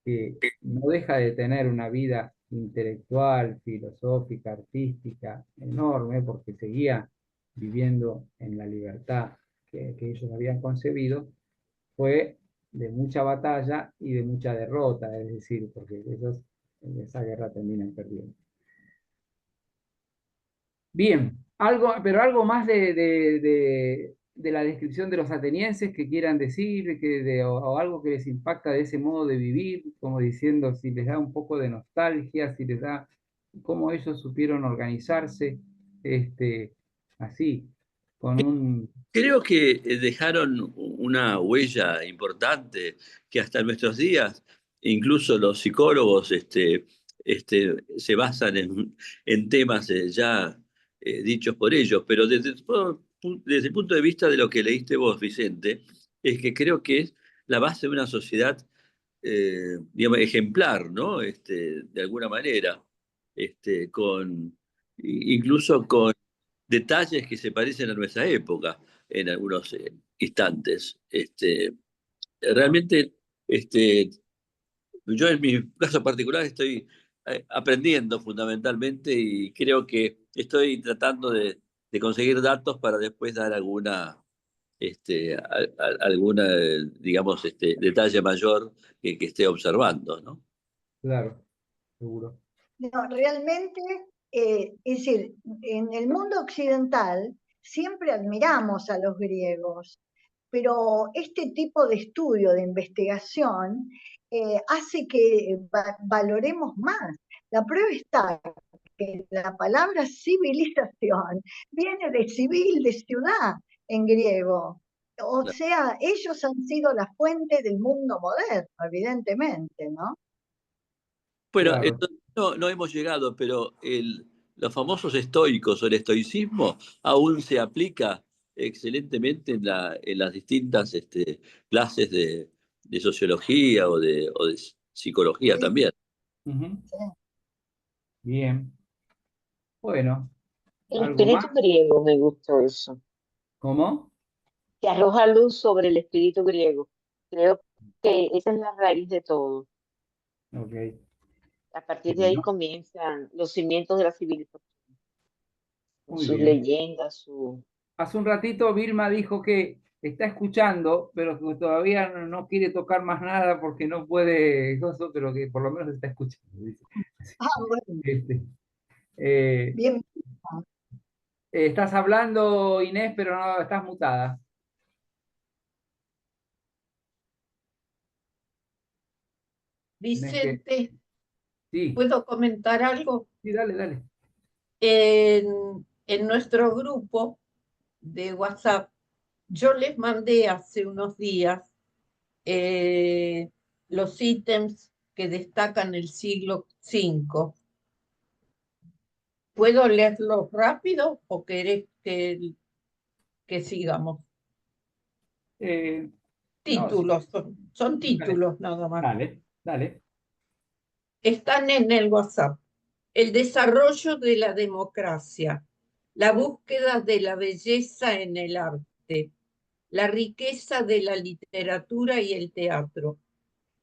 que no deja de tener una vida intelectual, filosófica, artística enorme, porque seguía viviendo en la libertad que ellos habían concebido, fue de mucha batalla y de mucha derrota, es decir, porque ellos en esa guerra terminan perdiendo. Bien, pero algo más de la descripción de los atenienses que quieran decir, o algo que les impacta de ese modo de vivir, como diciendo si les da un poco de nostalgia, si les da cómo ellos supieron organizarse, así, con un... Creo que dejaron una huella importante que hasta nuestros días, incluso los psicólogos se basan en temas ya dichos por ellos, pero desde el punto de vista de lo que leíste vos, Vicente, es que creo que es la base de una sociedad, digamos, ejemplar, ¿no? De alguna manera, incluso con detalles que se parecen a nuestra época en algunos instantes. Realmente, yo en mi caso particular estoy aprendiendo fundamentalmente y creo que estoy tratando de conseguir datos para después dar alguna, digamos, detalle mayor que esté observando, ¿no? Claro, seguro. No, realmente, es decir, en el mundo occidental siempre admiramos a los griegos, pero este tipo de estudio, de investigación, hace que valoremos más. La prueba está que la palabra civilización viene de civil, de ciudad en griego. O Claro. sea, ellos han sido la fuente del mundo moderno, evidentemente, ¿no? Bueno, Claro, entonces no hemos llegado, pero los famosos estoicos o el estoicismo aún se aplica excelentemente en las distintas clases de sociología o de psicología Sí, también. ujú, sí. bien. Bueno, El ¿algo más? espíritu griego, me gustó eso, ¿Cómo? que arroja luz sobre el espíritu griego. Creo que esa es la raíz de todo. Ok, A partir de ahí bueno, comienzan los cimientos de la civilización, con muy sus bien. leyendas, su... Hace un ratito Vilma dijo que está escuchando, pero que todavía no quiere tocar más nada porque no puede, pero que por lo menos está escuchando, dice. Ah, bueno, Este, eh, bien. estás hablando, Inés, pero no estás mutada. Tenés que, Vicente, sí, ¿puedo comentar algo? sí, dale, dale. En nuestro grupo de WhatsApp, yo les mandé hace unos días eh, los ítems que destacan el siglo V. ¿Puedo leerlos rápido o querés que sigamos? No, sí, Títulos, son dale, títulos nada más. dale, dale. Están en el WhatsApp. El desarrollo de la democracia, la búsqueda de la belleza en el arte, la riqueza de la literatura y el teatro,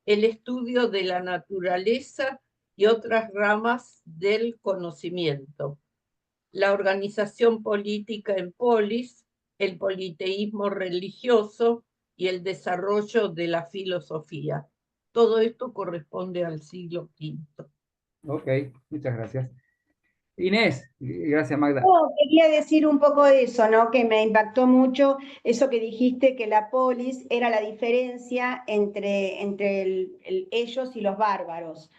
el estudio de la naturaleza y otras ramas del conocimiento, la organización política en polis, el politeísmo religioso y el desarrollo de la filosofía. Todo esto corresponde al siglo V. Ok, muchas gracias. Inés, gracias Magda. No, quería decir un poco de eso, ¿no? Que me impactó mucho eso que dijiste, que la polis era la diferencia entre ellos y los bárbaros.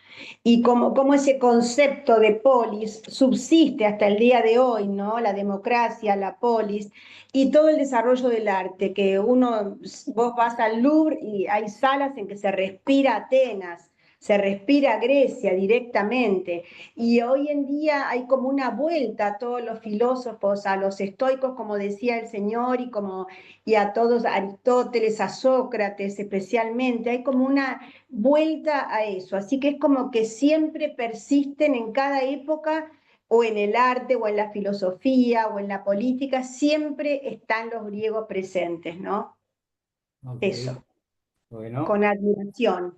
Y cómo ese concepto de polis subsiste hasta el día de hoy, ¿no? La democracia, la polis y todo el desarrollo del arte, que vos vas al Louvre y hay salas en que se respira Atenas, se respira Grecia directamente. Y hoy en día hay como una vuelta a todos los filósofos, a los estoicos, como decía el Señor, y a todos, a Aristóteles, a Sócrates especialmente, hay como una vuelta a eso. Así que es como que siempre persisten en cada época, o en el arte, o en la filosofía, o en la política, siempre están los griegos presentes, ¿no? Ok, Eso, bueno, con admiración.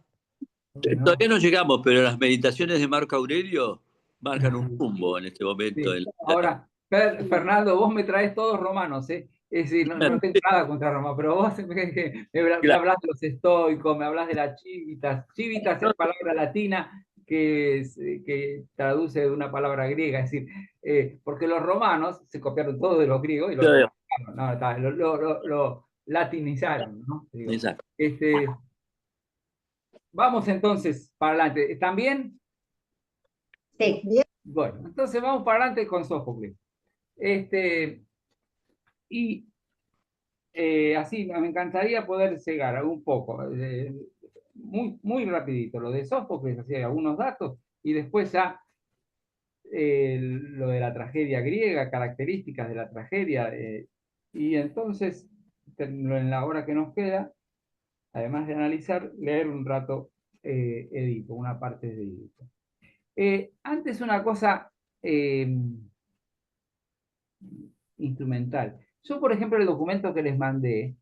Todavía bueno. no llegamos, pero las meditaciones de Marco Aurelio marcan un rumbo en este momento. Sí. Ahora, Fernando, vos me traes todos romanos, ¿eh? Es decir, no tengo nada contra Roma, pero vos me hablas de los estoicos, me hablas de las chivitas. Chivitas es palabra latina que traduce de una palabra griega, es decir, porque los romanos se copiaron todo de los griegos y lo trabajaron, no, lo latinizaron, ¿no? Digo, Exacto. vamos entonces para adelante. ¿Están bien? Sí. Bien, Bueno, entonces vamos para adelante con Sófocles. Y así me encantaría poder llegar a un poco, muy rapidito, lo de Sófocles, así algunos datos, y después ya lo de la tragedia griega, características de la tragedia, y entonces, en la hora que nos queda, además de analizar, leer un rato Edipo, una parte de Edipo. Antes una cosa instrumental. Yo, por ejemplo, el documento que les mandé,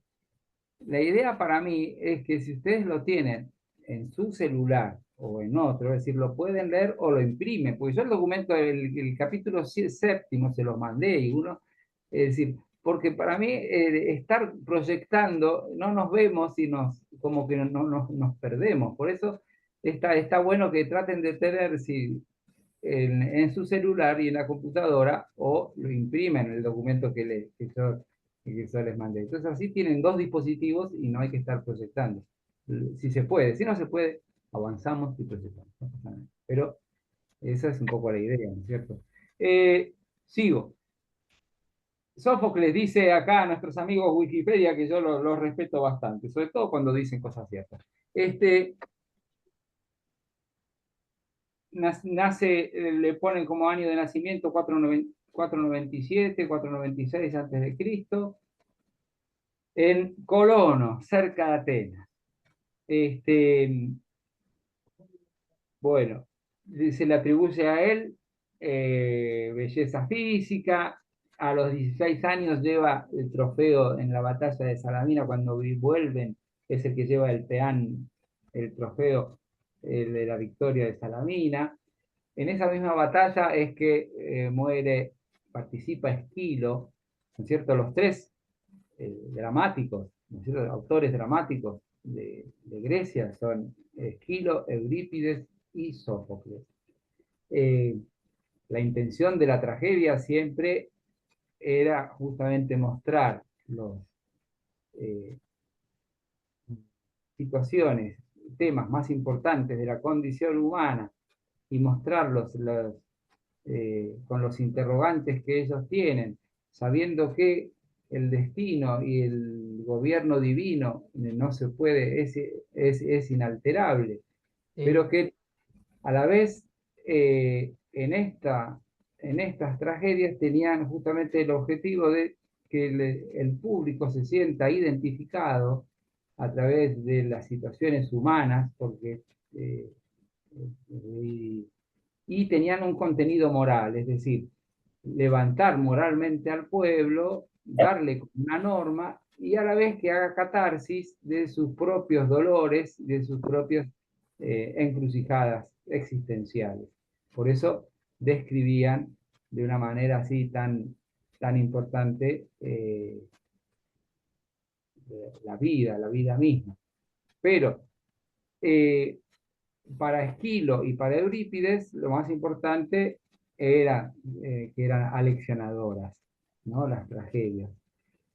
la idea para mí es que si ustedes lo tienen en su celular o en otro, es decir, lo pueden leer o lo imprimen, porque yo el documento, el capítulo 7º se los mandé y uno, es decir, porque para mí estar proyectando, no nos vemos y como que nos perdemos, por eso está bueno que traten de tener en su celular y en la computadora o lo imprimen el documento que yo les mandé. Entonces así tienen dos dispositivos y no hay que estar proyectando. Si se puede, si no se puede, avanzamos y proyectamos. No pasa nada. Pero esa es un poco la idea, ¿no es cierto? Sigo. Sófocles dice acá a nuestros amigos Wikipedia que yo los respeto bastante, sobre todo cuando dicen cosas ciertas. Nace, le ponen como año de nacimiento 497, 496 antes de Cristo, en Colono, cerca de Atenas. Bueno, se le atribuye a él belleza física. A los 16 años lleva el trofeo en la batalla de Salamina, cuando vuelven, es el que lleva el peán, el trofeo de la victoria de Salamina. En esa misma batalla es que participa Esquilo, ¿no es cierto? Los tres dramáticos, ¿no es cierto? Autores dramáticos de Grecia son Esquilo, Eurípides y Sófocles. La intención de la tragedia siempre era justamente mostrar las situaciones, temas más importantes de la condición humana y mostrarlos con los interrogantes que ellos tienen, sabiendo que el destino y el gobierno divino no se puede, es inalterable, pero que a la vez en estas tragedias tenían justamente el objetivo de que el público se sienta identificado a través de las situaciones humanas, porque y tenían un contenido moral, es decir, levantar moralmente al pueblo, darle una norma y a la vez que haga catarsis de sus propios dolores, de sus propias encrucijadas existenciales. Por eso describían de una manera así tan importante la vida misma. Pero para Esquilo y para Eurípides, lo más importante era que eran aleccionadoras, ¿no? Las tragedias.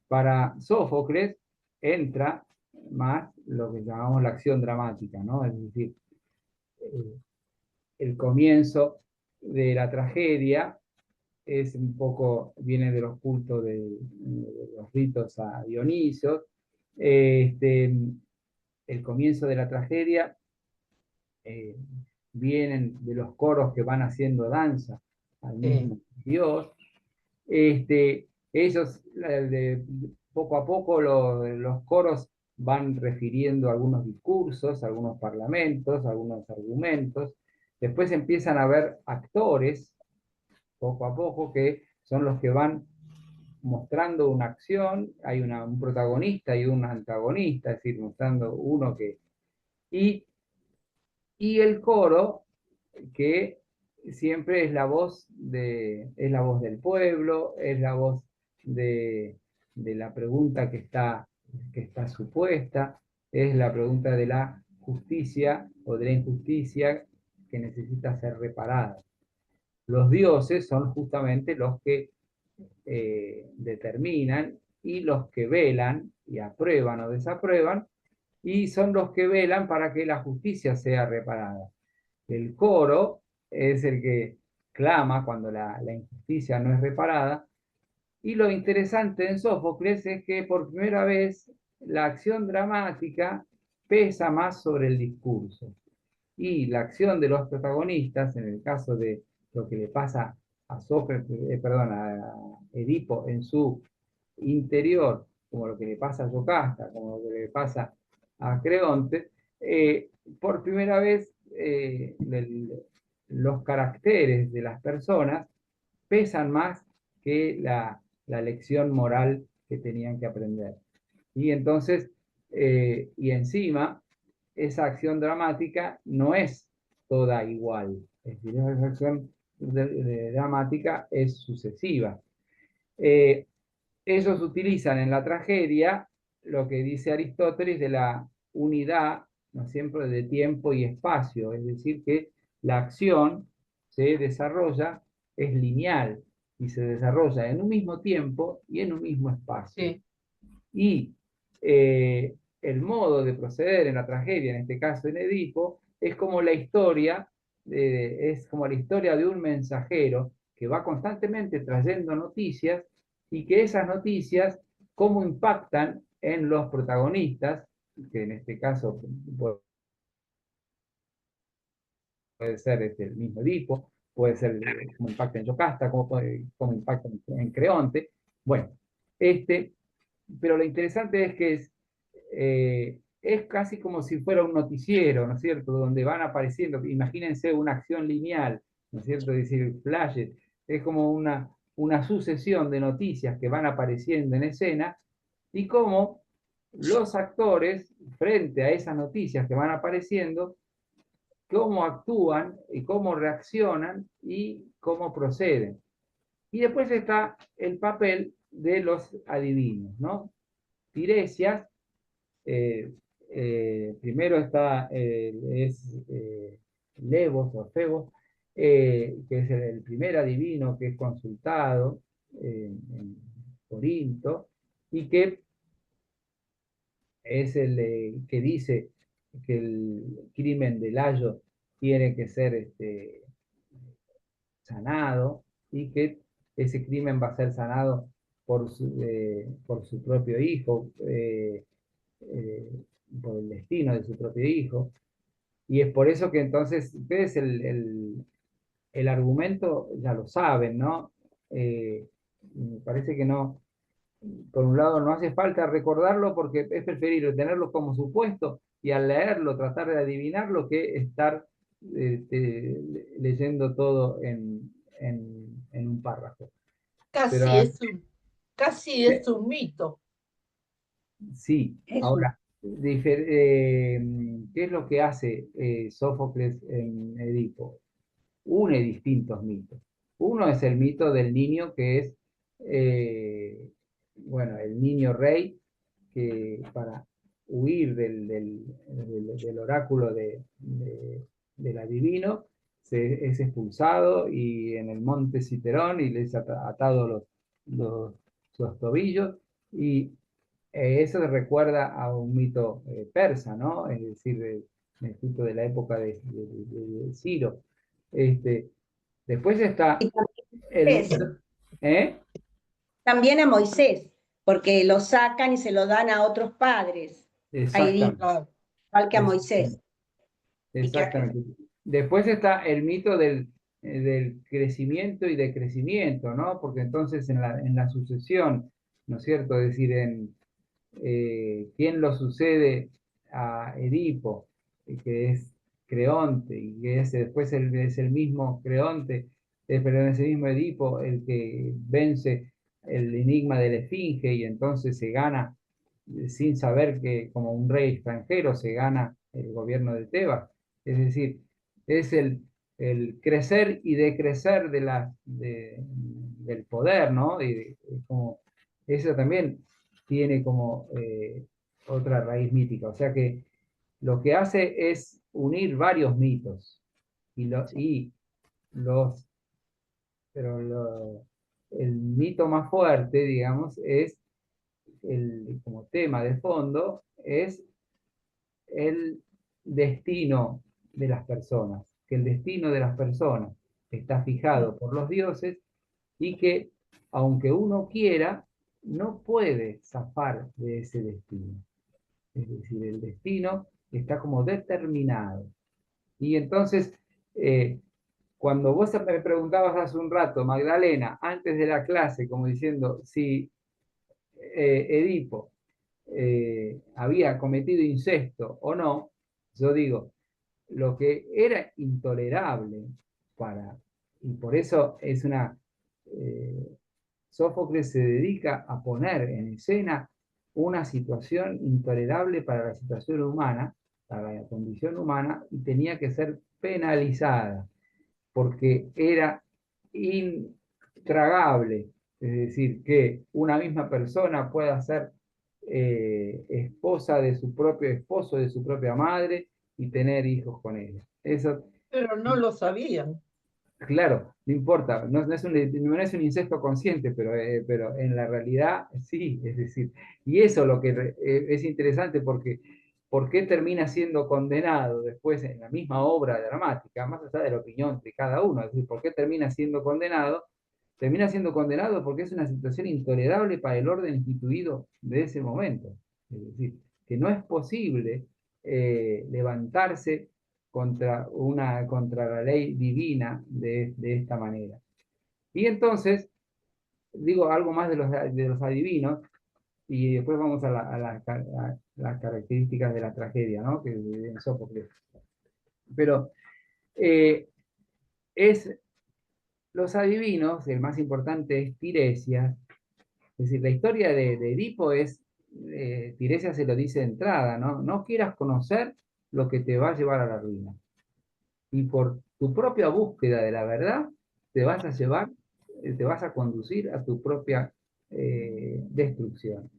Para Sófocles entra más lo que llamamos la acción dramática, ¿no? Es decir, el comienzo de la tragedia es un poco, viene de los cultos de los ritos a Dionisio. El comienzo de la tragedia vienen de los coros que van haciendo danza al mismo Dios. Ellos, poco a poco, los coros van refiriendo algunos discursos, algunos parlamentos, algunos argumentos. Después empiezan a haber actores, poco a poco, que son los que van mostrando una acción. Hay un protagonista y un antagonista, es decir, mostrando uno que... Y el coro, que siempre es la voz del pueblo, es la voz de la pregunta que está supuesta, es la pregunta de la justicia o de la injusticia que necesita ser reparada. Los dioses son justamente los que determinan y los que velan y aprueban o desaprueban, y son los que velan para que la justicia sea reparada. El coro es el que clama cuando la injusticia no es reparada. Y lo interesante en Sófocles es que por primera vez la acción dramática pesa más sobre el discurso. Y la acción de los protagonistas, en el caso de lo que le pasa a Sócrates, perdón, a Edipo en su interior, como lo que le pasa a Yocasta, como lo que le pasa a Creonte, por primera vez los caracteres de las personas pesan más que la lección moral que tenían que aprender. Y entonces, y encima, esa acción dramática no es toda igual. Es decir, esa acción dramática es sucesiva. Ellos utilizan en la tragedia lo que dice Aristóteles de la unidad, ¿no? Siempre de tiempo y espacio, es decir, que la acción se desarrolla, es lineal, y se desarrolla en un mismo tiempo y en un mismo espacio. Sí. Y el modo de proceder en la tragedia, en este caso en Edipo, es como la historia, es como la historia de un mensajero que va constantemente trayendo noticias y que esas noticias, cómo impactan en los protagonistas, que en este caso puede ser el mismo Edipo, puede ser cómo impacta en Yocasta, cómo impacta en Creonte. Bueno, pero lo interesante es que es casi como si fuera un noticiero, ¿no es cierto? Donde van apareciendo, imagínense una acción lineal, ¿no es cierto? Es decir, flashes, es como una sucesión de noticias que van apareciendo en escena y cómo los actores, frente a esas noticias que van apareciendo, cómo actúan y cómo reaccionan y cómo proceden. Y después está el papel de los adivinos, ¿no? Tiresias, primero está, Levos o Febos, que es el primer adivino que es consultado en Corinto, y que es el que dice que el crimen de Layo tiene que ser sanado, y que ese crimen va a ser sanado por su propio hijo, eh, por el destino de su propio hijo. Y es por eso que entonces ustedes el argumento ya lo saben, ¿no? Me parece que no, por un lado no hace falta recordarlo porque es preferible tenerlo como supuesto y al leerlo tratar de adivinarlo que estar leyendo todo en un párrafo. Pero Casi es un mito. sí, Eso. ahora, ¿qué es lo que hace Sófocles en Edipo? Une distintos mitos. Uno es el mito del niño que es, bueno, el niño rey, que para huir del oráculo del adivino, es expulsado y en el monte Citerón y les atado sus tobillos, y eso recuerda a un mito persa, ¿no? Es decir, el mito de la época de Ciro. Después está Y el Moisés, mito, ¿eh? también a Moisés, porque lo sacan y se lo dan a otros padres, a Edipo, Exactamente. Claro. igual que a Moisés. Y que, Exactamente. Después está el mito del crecimiento y decrecimiento, ¿no? Porque entonces en la sucesión, ¿no es cierto? Es decir, quién lo sucede a Edipo, que es Creonte, y que después es el mismo Creonte, pero es el mismo Edipo el que vence el enigma de la Esfinge y entonces se gana, sin saber que como un rey extranjero se gana el gobierno de Tebas. Es decir, es el crecer y decrecer del poder, ¿no? Como, eso también tiene como otra raíz mítica. O sea que lo que hace es unir varios mitos y los, pero el mito más fuerte, digamos, es como tema de fondo, es el destino de las personas, que el destino de las personas está fijado por los dioses y que aunque uno quiera, no puede zafar de ese destino. Es decir, el destino está como determinado. Y entonces, cuando vos me preguntabas hace un rato, Magdalena, antes de la clase, como diciendo si Edipo había cometido incesto o no, yo digo, lo que era intolerable y por eso es Sófocles se dedica a poner en escena una situación intolerable para la situación humana, para la condición humana, y tenía que ser penalizada, porque era intragable, es decir, que una misma persona pueda ser esposa de su propio esposo, de su propia madre, y tener hijos con ella. Eso, Pero no lo sabían. claro, no importa, no es un incesto consciente, pero en la realidad sí, es decir, y eso es lo que es interesante porque ¿por qué termina siendo condenado después en la misma obra dramática, más allá de la opinión de cada uno? Es decir, ¿por qué termina siendo condenado? Termina siendo condenado porque es una situación intolerable para el orden instituido de ese momento. Es decir, que no es posible levantarse contra la ley divina de esta manera. Y entonces, digo algo más de los adivinos, y después vamos a las características de la tragedia, ¿no? Que de Sófocles. Pero los adivinos, el más importante es Tiresias. Es decir, la historia de Edipo es, Tiresias se lo dice de entrada, ¿no? No quieras conocer lo que te va a llevar a la ruina. Y por tu propia búsqueda de la verdad, te vas a conducir a tu propia destrucción.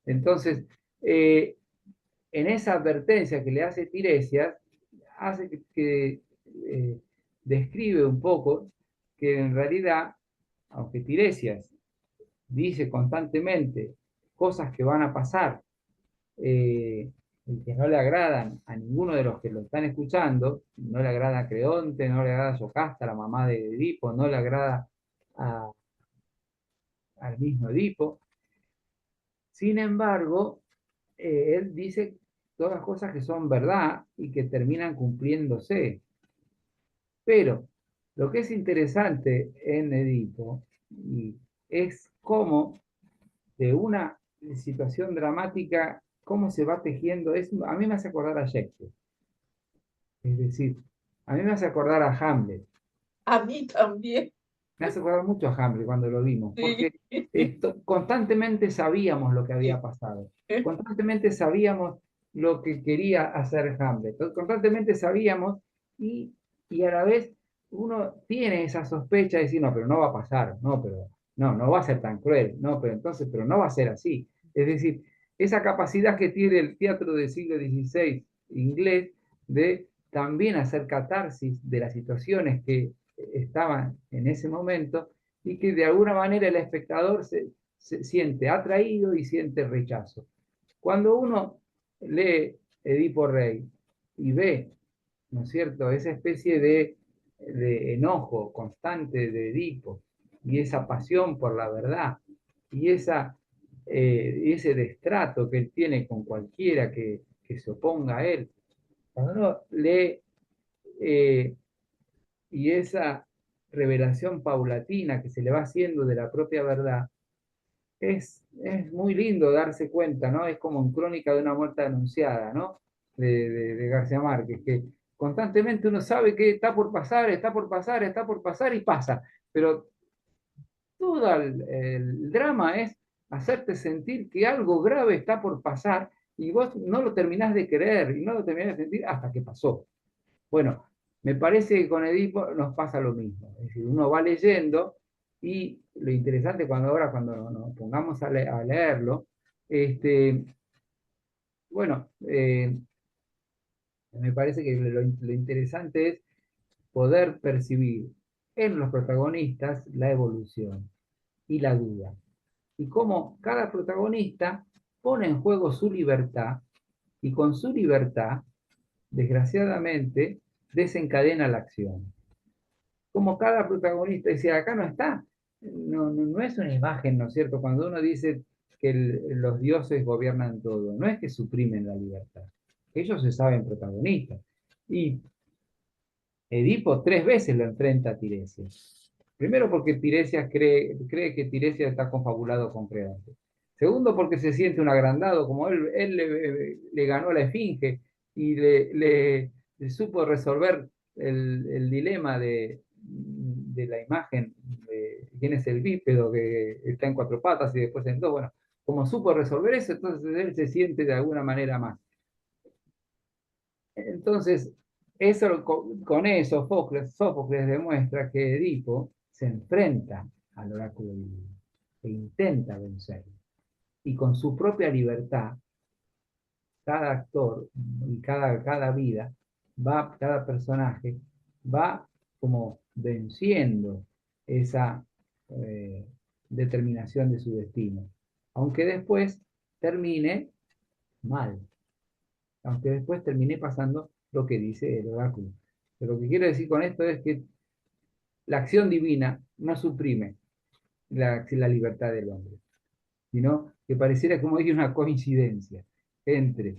Entonces, en esa advertencia que le hace Tiresias, hace que describe un poco que en realidad, aunque Tiresias dice constantemente cosas que van a pasar y que no le agradan a ninguno de los que lo están escuchando, no le agrada a Creonte, no le agrada a Yocasta, la mamá de Edipo, no le agrada al mismo Edipo. Sin embargo, él dice todas cosas que son verdad y que terminan cumpliéndose. Pero lo que es interesante en Edipo es cómo de una situación dramática, cómo se va tejiendo. A mí me hace acordar a Shakespeare. Es decir, a mí me hace acordar a Hamlet. A mí también. Me hace acordar mucho a Hamlet cuando lo vimos, porque constantemente sabíamos lo que había pasado. Constantemente sabíamos lo que quería hacer Hamlet. Constantemente sabíamos y a la vez uno tiene esa sospecha de decir, no, pero no va a pasar, no, pero no va a ser tan cruel, no, pero no va a ser así. Es decir, esa capacidad que tiene el teatro del siglo XVI inglés de también hacer catarsis de las situaciones que estaban en ese momento y que de alguna manera el espectador se siente atraído y siente rechazo. Cuando uno lee Edipo Rey y ve, ¿no es cierto?, esa especie de enojo constante de Edipo y esa pasión por la verdad y ese destrato que él tiene con cualquiera que se oponga a él, cuando uno lee y esa revelación paulatina que se le va haciendo de la propia verdad, es muy lindo darse cuenta, ¿no? Es como en Crónica de una muerte anunciada, ¿no? De García Márquez, que constantemente uno sabe que está por pasar, está por pasar, está por pasar y pasa, pero todo el drama es hacerte sentir que algo grave está por pasar y vos no lo terminás de creer y no lo terminás de sentir hasta que pasó. Bueno, me parece que con Edipo nos pasa lo mismo. Es decir, uno va leyendo y lo interesante cuando nos pongamos a leerlo, bueno, me parece que lo interesante es poder percibir en los protagonistas la evolución y la duda. Y cómo cada protagonista pone en juego su libertad y con su libertad, desgraciadamente, desencadena la acción. Como cada protagonista decía, acá no está, no es una imagen, ¿no es cierto? Cuando uno dice que los dioses gobiernan todo, no es que suprimen la libertad, ellos se saben protagonistas. Y Edipo 3 veces lo enfrenta a Tiresias. Primero porque Tiresias cree que Tiresias está confabulado con Creonte. Segundo porque se siente un agrandado, como él le ganó a la Esfinge y le supo resolver el dilema de la imagen de quién es el bípedo que está en 4 patas y después en 2. Bueno, como supo resolver eso, entonces él se siente de alguna manera más. Entonces, eso, con eso, Sófocles demuestra que Edipo se enfrenta al oráculo divino e intenta vencerlo. Y con su propia libertad, cada actor y cada vida, cada personaje va como venciendo esa determinación de su destino. Aunque después termine mal. Aunque después termine pasando lo que dice el oráculo. Pero lo que quiero decir con esto es que la acción divina no suprime la libertad del hombre, sino que pareciera como hay una coincidencia entre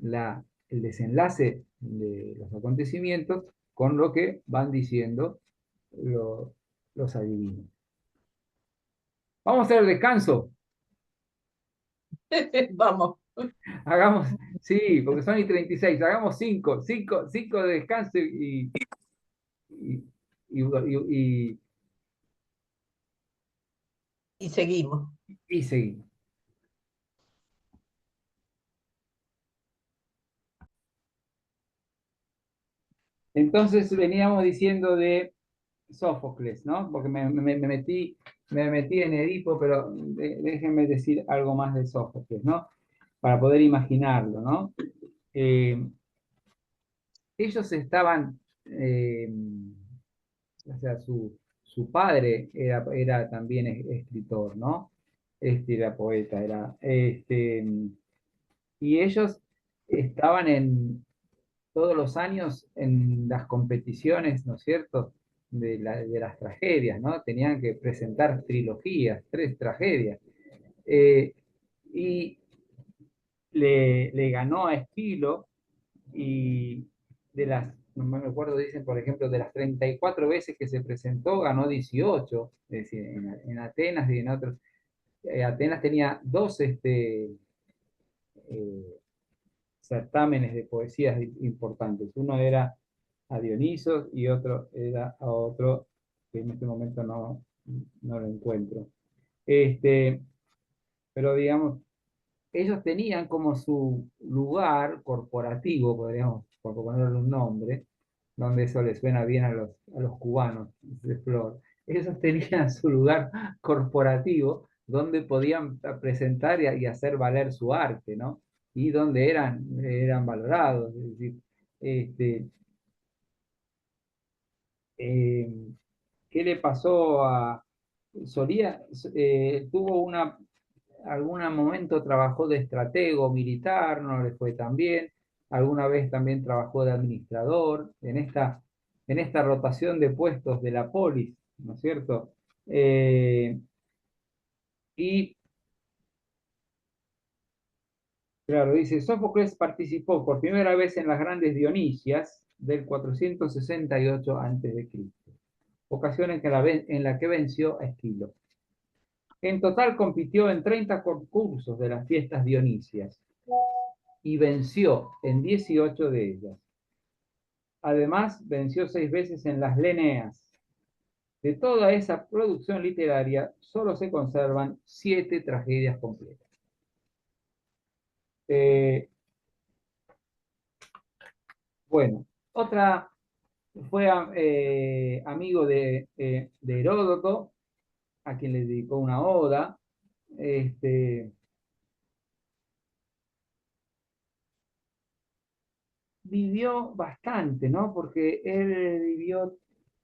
el desenlace de los acontecimientos con lo que van diciendo los adivinos. Vamos a hacer el descanso. Vamos. Hagamos, sí, porque son y 36, hagamos 5 de descanso y seguimos. Y seguimos. Entonces veníamos diciendo de Sófocles, ¿no? Porque me metí en Edipo, pero déjenme decir algo más de Sófocles, ¿no? Para poder imaginarlo, ¿no? Ellos estaban, o sea, su padre era también escritor, ¿no? Era poeta, y ellos estaban todos los años en las competiciones, ¿no es cierto?, de las tragedias, ¿no? Tenían que presentar trilogías, 3 tragedias. Y le ganó a Esquilo y no me acuerdo, dicen, por ejemplo, de las 34 veces que se presentó, ganó 18, es decir, en Atenas y en otros. Atenas tenía 2 certámenes de poesías importantes. Uno era a Dionisos y otro era a otro que en este momento no lo encuentro. Pero digamos, ellos tenían como su lugar corporativo, podríamos ponerle un nombre, donde eso les suena bien a los cubanos de Flor. Ellos tenían su lugar corporativo donde podían presentar y hacer valer su arte, ¿no? Y donde eran valorados. Es decir, ¿qué le pasó a Solía? Tuvo algún momento trabajó de estratego militar, no le fue tan bien. Alguna vez también trabajó de administrador en esta rotación de puestos de la polis, ¿no es cierto? Y claro, dice, Sófocles participó por primera vez en las grandes Dionisias del 468 a.C., ocasión en la que venció a Esquilo. En total compitió en 30 concursos de las fiestas dionisias y venció en 18 de ellas. Además, venció 6 veces en las Leneas. De toda esa producción literaria, solo se conservan 7 tragedias completas. Bueno, otra fue amigo de Heródoto, a quien le dedicó una oda. Vivió bastante, ¿no? Porque él vivió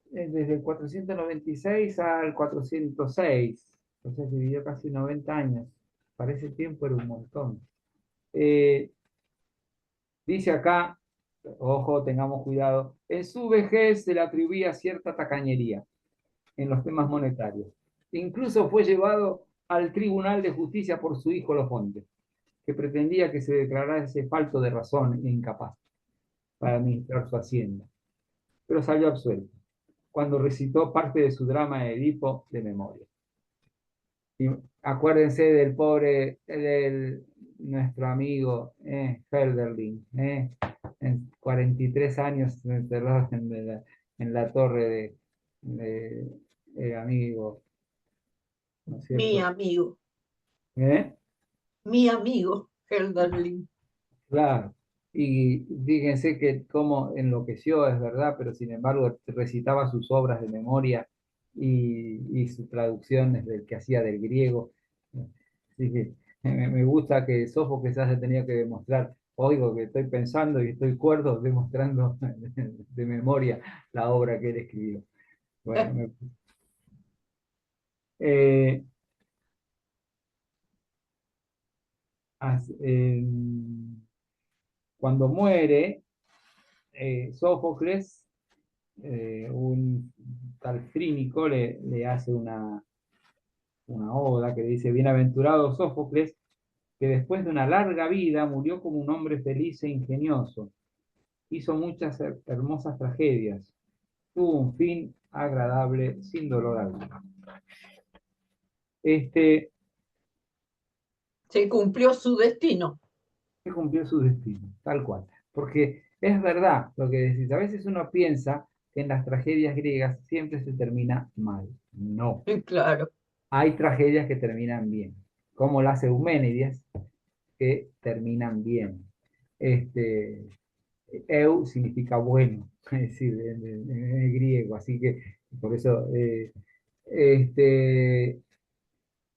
desde el 496 al 406, entonces vivió casi 90 años. Para ese tiempo era un montón. Dice acá, ojo, tengamos cuidado, en su vejez se le atribuía cierta tacañería en los temas monetarios. Incluso fue llevado al Tribunal de Justicia por su hijo Lofonte, que pretendía que se declarase falto de razón e incapaz para administrar su hacienda. pero salió absuelto cuando recitó parte de su drama de Edipo de memoria. Y acuérdense del pobre, nuestro amigo Hölderlin, en 43 años encerrado en la torre de amigo, ¿no es Mi cierto? amigo, ¿Eh? mi amigo, Hölderlin. Claro. Y fíjense que cómo enloqueció, es verdad, pero sin embargo recitaba sus obras de memoria y sus traducciones del que hacía del griego. Así que me gusta que Sófocles haya tenido que demostrar, oigo que estoy pensando y estoy cuerdo, demostrando de memoria la obra que él escribió. Bueno, eh, as- em, cuando muere Sófocles, un tal Frínico le hace una oda que dice: bienaventurado Sófocles, que después de una larga vida murió como un hombre feliz e ingenioso. Hizo muchas hermosas tragedias. Tuvo un fin agradable sin dolor alguno. Se cumplió su destino. Que cumplió su destino, tal cual. Porque es verdad lo que decís, a veces uno piensa que en las tragedias griegas siempre se termina mal. No. Claro. Hay tragedias que terminan bien, como las Euménides, que terminan bien. Eu significa bueno, es decir, en griego, así que por eso,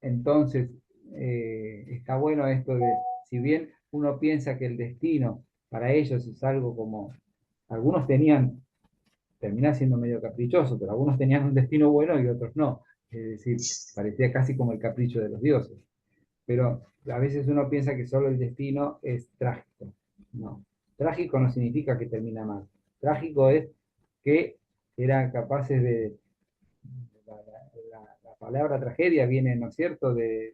entonces, está bueno esto de, si bien uno piensa que el destino para ellos es algo como, algunos tenían, termina siendo medio caprichoso, pero algunos tenían un destino bueno y otros no. Es decir, parecía casi como el capricho de los dioses. Pero a veces uno piensa que solo el destino es trágico. No, trágico no significa que termina mal. Trágico es que eran capaces de... La palabra tragedia viene, ¿no es cierto?, del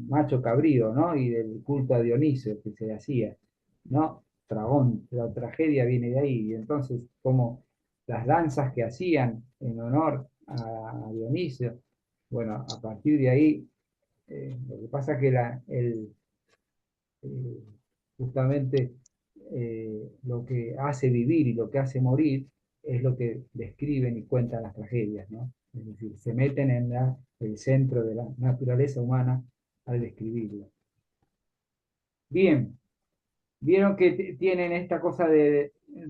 macho cabrío, ¿no? Y del culto a Dionisio que se hacía, ¿no? Dragón, la tragedia viene de ahí. Y entonces, como las danzas que hacían en honor a Dionisio, bueno, a partir de ahí lo que pasa es que eh, justamente lo que hace vivir y lo que hace morir es lo que describen y cuentan las tragedias, ¿no? Es decir, se meten en el centro de la naturaleza humana al describirlo. Bien, vieron que tienen esta cosa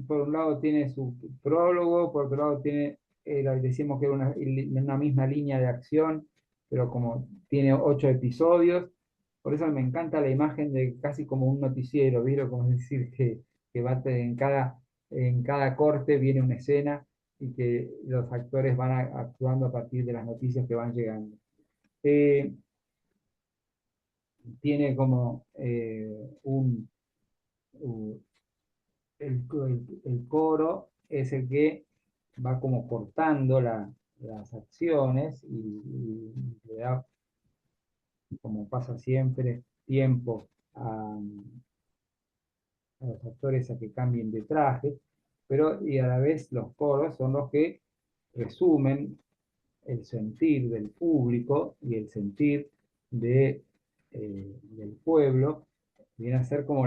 por un lado tiene su prólogo, por otro lado tiene, decimos que era una misma línea de acción, pero como tiene 8 episodios, por eso me encanta la imagen de casi como un noticiero, ¿vieron? Como decir que va en cada corte viene una escena y que los actores van actuando a partir de las noticias que van llegando. Tiene como el coro es el que va como cortando las acciones y le da, como pasa siempre, tiempo a los actores a que cambien de traje, pero y a la vez los coros son los que resumen el sentir del público y el sentir del pueblo, viene a ser como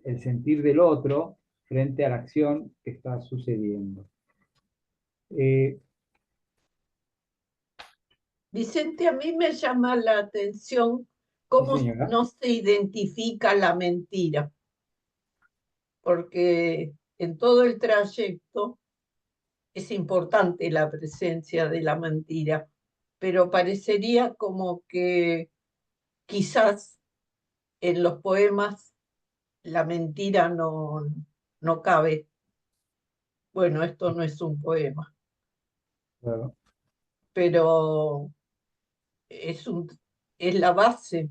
el sentir del otro frente a la acción que está sucediendo. Vicente, a mí me llama la atención Sí, cómo señora. no se identifica la mentira, porque en todo el trayecto es importante la presencia de la mentira, pero parecería como que quizás en los poemas la mentira no cabe. Bueno, esto no es un poema, Claro. pero es la base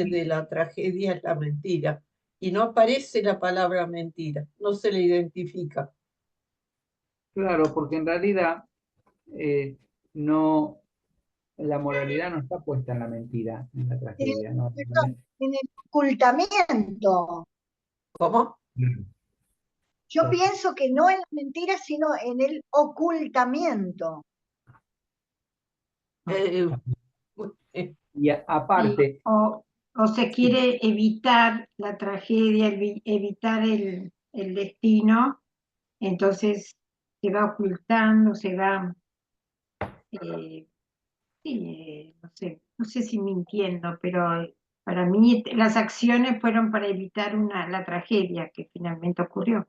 de la tragedia es la mentira. Y no aparece la palabra mentira, no se le identifica. Claro, porque en realidad eh, no, la moralidad no está puesta en la mentira, en la tragedia, ¿no? En el ocultamiento. ¿Cómo? Yo pienso que no en la mentira, sino en el ocultamiento. Y aparte, o se quiere evitar la tragedia, evitar el destino, entonces se va ocultando, se va, no sé si mintiendo, pero para mí las acciones fueron para evitar la tragedia que finalmente ocurrió.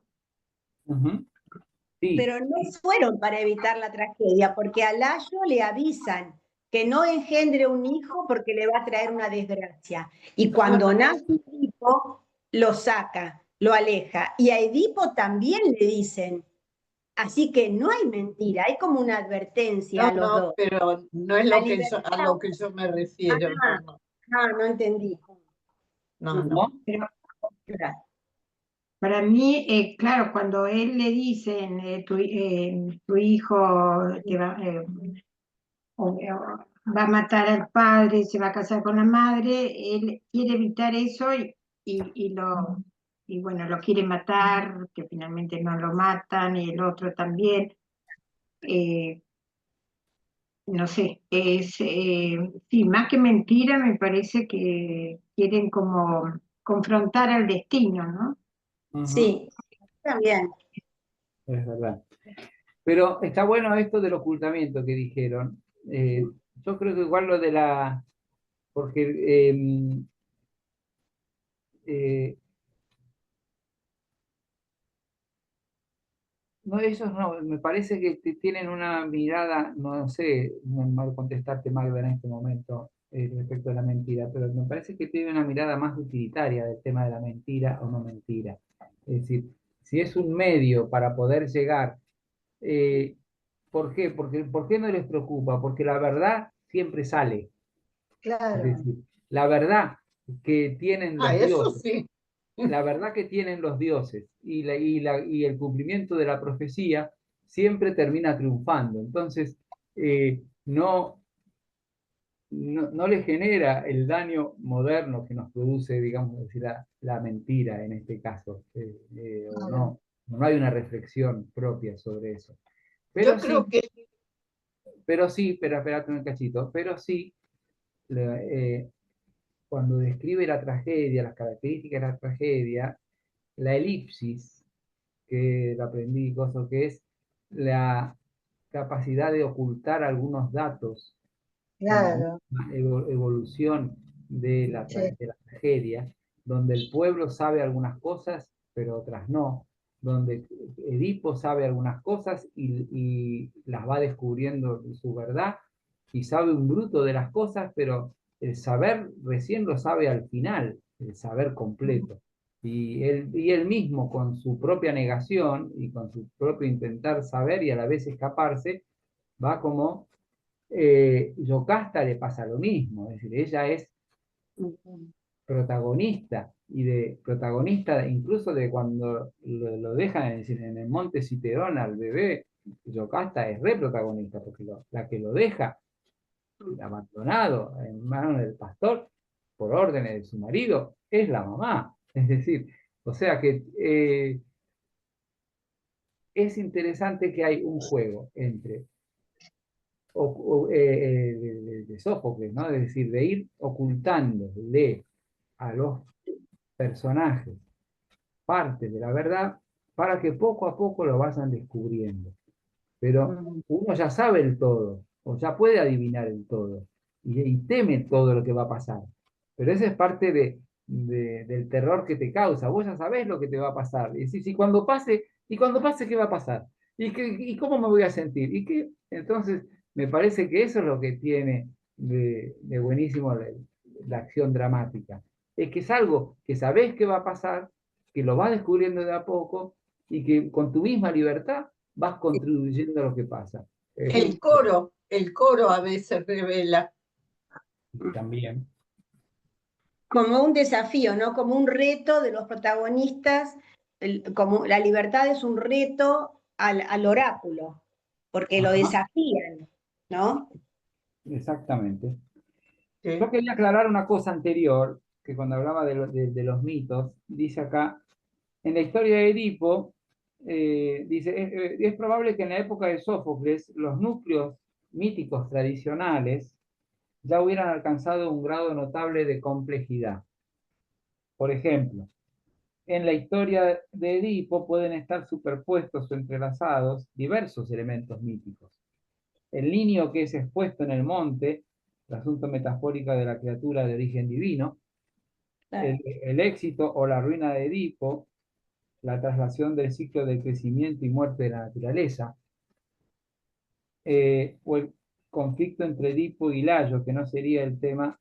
sí, Pero no fueron para evitar la tragedia, porque a Layo le avisan que no engendre un hijo porque le va a traer una desgracia. Y cuando nace Edipo, lo saca, lo aleja. Y a Edipo también le dicen. Así que no hay mentira, hay como una advertencia a los dos. Pero no es La a libertad. lo que yo me refiero. No entendí. No. Pero, claro. Para mí, claro, cuando él le dicen, tu hijo te va a matar al padre, se va a casar con la madre, él quiere evitar eso y bueno, lo quiere matar, que finalmente no lo matan, y el otro también. No sé, sí, más que mentira, me parece que quieren como confrontar al destino, ¿no? Sí, también. es verdad. Pero está bueno esto del ocultamiento que dijeron. Yo creo que igual lo de la... Porque no, ellos no, me parece que tienen una mirada, no sé, no contestarte mal en este momento respecto a la mentira, pero me parece que tienen una mirada más utilitaria del tema de la mentira o no mentira. Es decir, si es un medio para poder llegar, ¿por qué? ¿Por qué no les preocupa? Porque la verdad siempre sale. Claro. Es decir, la verdad que tienen los Eso dioses. sí. La verdad que tienen los dioses y el cumplimiento de la profecía siempre termina triunfando. Entonces, no, no le genera el daño moderno que nos produce, digamos, decir, la mentira en este caso. O no hay una reflexión propia sobre eso. Pero Yo sí, creo que pero espérate un cachito, pero sí, cuando describe la tragedia, las características de la tragedia, la elipsis, que lo aprendí, cosa que es la capacidad de ocultar algunos datos en la Claro, evolución de sí. de la tragedia, donde el pueblo sabe algunas cosas, pero otras no, donde Edipo sabe algunas cosas y las va descubriendo su verdad, y sabe un bruto de las cosas, pero el saber recién lo sabe al final, el saber completo. Y él mismo, con su propia negación y con su propio intentar saber y a la vez escaparse, va como Yocasta le pasa lo mismo, es decir, ella es protagonista y de protagonista incluso de cuando lo dejan en el monte Citerón al bebé, Yocasta es re protagonista porque la que lo deja abandonado en manos del pastor por órdenes de su marido es la mamá, es decir, o sea que es interesante que hay un juego entre de Sófocles, ¿no? Es decir, de ir ocultándole a los personajes partes de la verdad para que poco a poco lo vayan descubriendo. Pero uno ya sabe el todo, o ya puede adivinar el todo, y teme todo lo que va a pasar. Pero esa es parte del terror que te causa. Vos ya sabés lo que te va a pasar. Y decís, y cuando pase, ¿qué va a pasar? ¿Y cómo me voy a sentir? Entonces, me parece que eso es lo que tiene de buenísimo la acción dramática. Es que es algo que sabés que va a pasar, que lo vas descubriendo de a poco, y que con tu misma libertad vas contribuyendo a lo que pasa. el coro a veces revela. También. Como un desafío, ¿no? Como un reto de los protagonistas, como la libertad es un reto al oráculo, porque lo Ajá, desafían, ¿no? exactamente. Sí. Yo quería aclarar una cosa anterior, que cuando hablaba de los mitos, dice acá, en la historia de Edipo, dice, es probable que en la época de Sófocles los núcleos míticos tradicionales ya hubieran alcanzado un grado notable de complejidad. Por ejemplo, en la historia de Edipo pueden estar superpuestos o entrelazados diversos elementos míticos. El niño que es expuesto en el monte, el asunto metafórico de la criatura de origen divino, el éxito o la ruina de Edipo, la traslación del ciclo de crecimiento y muerte de la naturaleza, o el conflicto entre Edipo y Layo, que no sería el tema,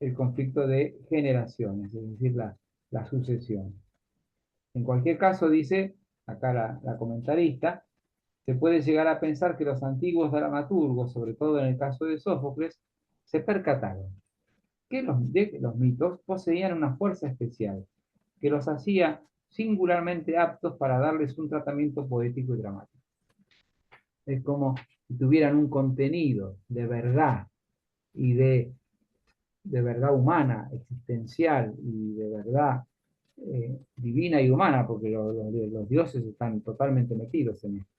el conflicto de generaciones, es decir, la sucesión. En cualquier caso, dice acá la comentarista, se puede llegar a pensar que los antiguos dramaturgos, sobre todo en el caso de Sófocles, se percataron que los mitos poseían una fuerza especial, que los hacía singularmente aptos para darles un tratamiento poético y dramático. Es como si tuvieran un contenido de verdad y de verdad humana, existencial y de verdad divina y humana, porque los dioses están totalmente metidos en esto,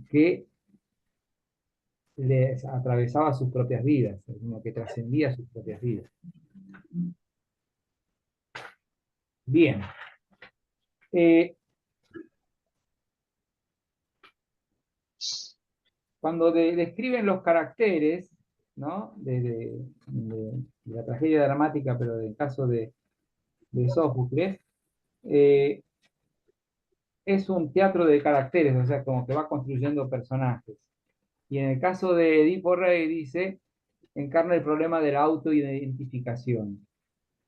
que les atravesaba sus propias vidas, como que trascendía sus propias vidas. Bien. Cuando describen los caracteres, ¿no? de la tragedia dramática, pero del caso de Sófocles, es un teatro de caracteres, o sea, como que va construyendo personajes. Y en el caso de Edipo Rey dice, encarna el problema de la autoidentificación.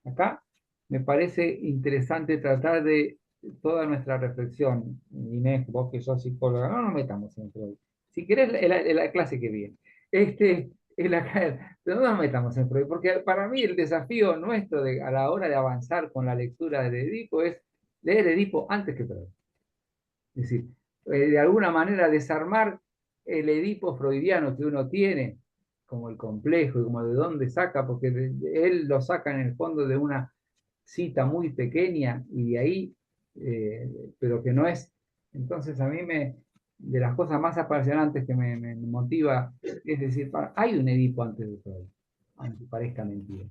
Acá me parece interesante tratar de toda nuestra reflexión. Inés, vos que sos psicóloga, no nos metamos en Freud. Si querés, la clase que viene. Pero no nos metamos en Freud, porque para mí el desafío nuestro a la hora de avanzar con la lectura de Edipo es leer Edipo antes que Freud. Es decir, de alguna manera desarmar el Edipo freudiano que uno tiene, como el complejo y como de dónde saca, porque él lo saca en el fondo de una cita muy pequeña y de ahí, pero que no es. Entonces a mí de las cosas más apasionantes que me motiva, es decir, hay un Edipo antes de Freud, aunque parezca mentira.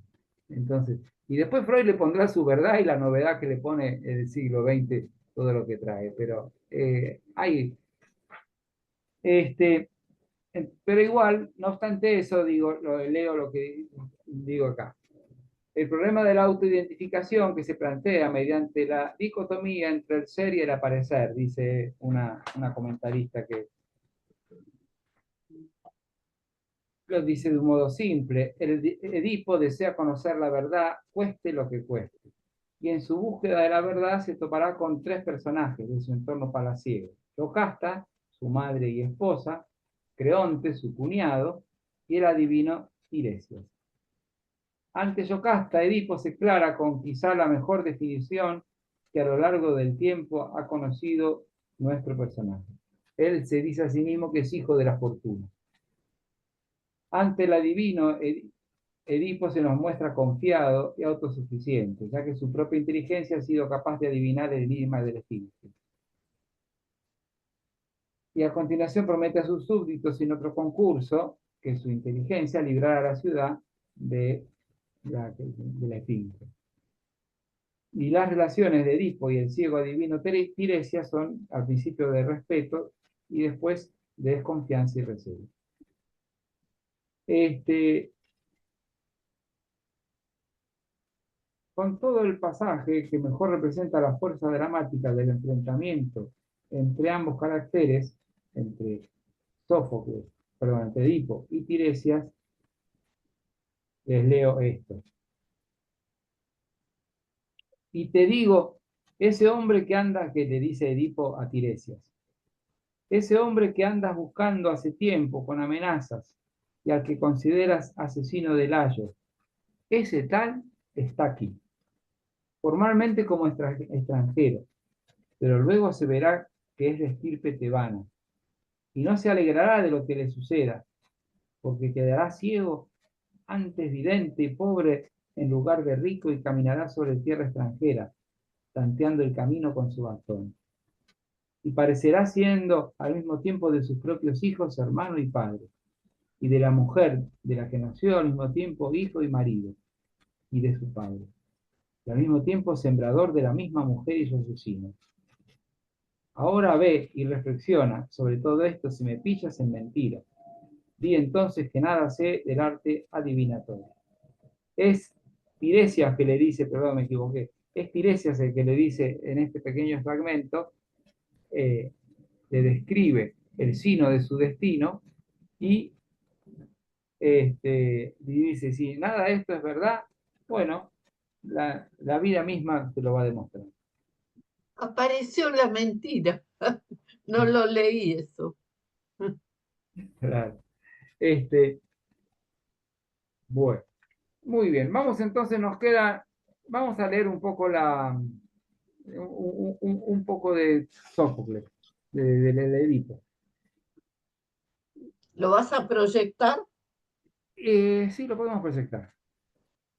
Entonces, y después Freud le pondrá su verdad y la novedad que le pone el siglo XX, todo lo que trae, pero hay, pero igual, no obstante eso, digo, leo lo que digo acá. El problema de la autoidentificación que se plantea mediante la dicotomía entre el ser y el aparecer, dice una comentarista que lo dice de un modo simple. El Edipo desea conocer la verdad, cueste lo que cueste. Y en su búsqueda de la verdad se topará con tres personajes de su entorno palaciego. Yocasta, su madre y esposa, Creonte, su cuñado, y el adivino Tiresias. Ante Yocasta, Edipo se declara con quizá la mejor definición que a lo largo del tiempo ha conocido nuestro personaje. Él se dice a sí mismo que es hijo de la fortuna. Ante el adivino, Edipo se nos muestra confiado y autosuficiente, ya que su propia inteligencia ha sido capaz de adivinar el enigma del espíritu. Y a continuación promete a sus súbditos en otro concurso que su inteligencia librará a la ciudad de la espíritu. Y las relaciones de Edipo y el ciego adivino Tiresias son al principio de respeto y después de desconfianza y recelo. Con todo el pasaje que mejor representa la fuerza dramática del enfrentamiento entre ambos caracteres, entre entre Edipo y Tiresias, les leo esto. Y te digo, ese hombre que le dice Edipo a Tiresias, ese hombre que andas buscando hace tiempo con amenazas y al que consideras asesino de Layo, ese tal está aquí, formalmente como extranjero, pero luego se verá que es de estirpe tebana, y no se alegrará de lo que le suceda, porque quedará ciego, antes vidente y pobre en lugar de rico, y caminará sobre tierra extranjera, tanteando el camino con su bastón. y parecerá siendo al mismo tiempo de sus propios hijos, hermano y padre, y de la mujer de la que nació al mismo tiempo hijo y marido, y de su padre, y al mismo tiempo sembrador de la misma mujer y su asesino. Ahora ve y reflexiona sobre todo esto si me pillas en mentira. Di entonces que nada sé del arte adivinatorio. Es Tiresias que le dice, perdón, me equivoqué, es Tiresias el que le dice en este pequeño fragmento, le describe el sino de su destino y dice, si nada de esto es verdad, bueno, la vida misma te lo va a demostrar. Apareció la mentira. No lo leí eso. Claro. Bueno, muy bien. Vamos entonces, vamos a leer un poco un poco de Sófocles, del Edipo. ¿Lo vas a proyectar? Sí, lo podemos proyectar.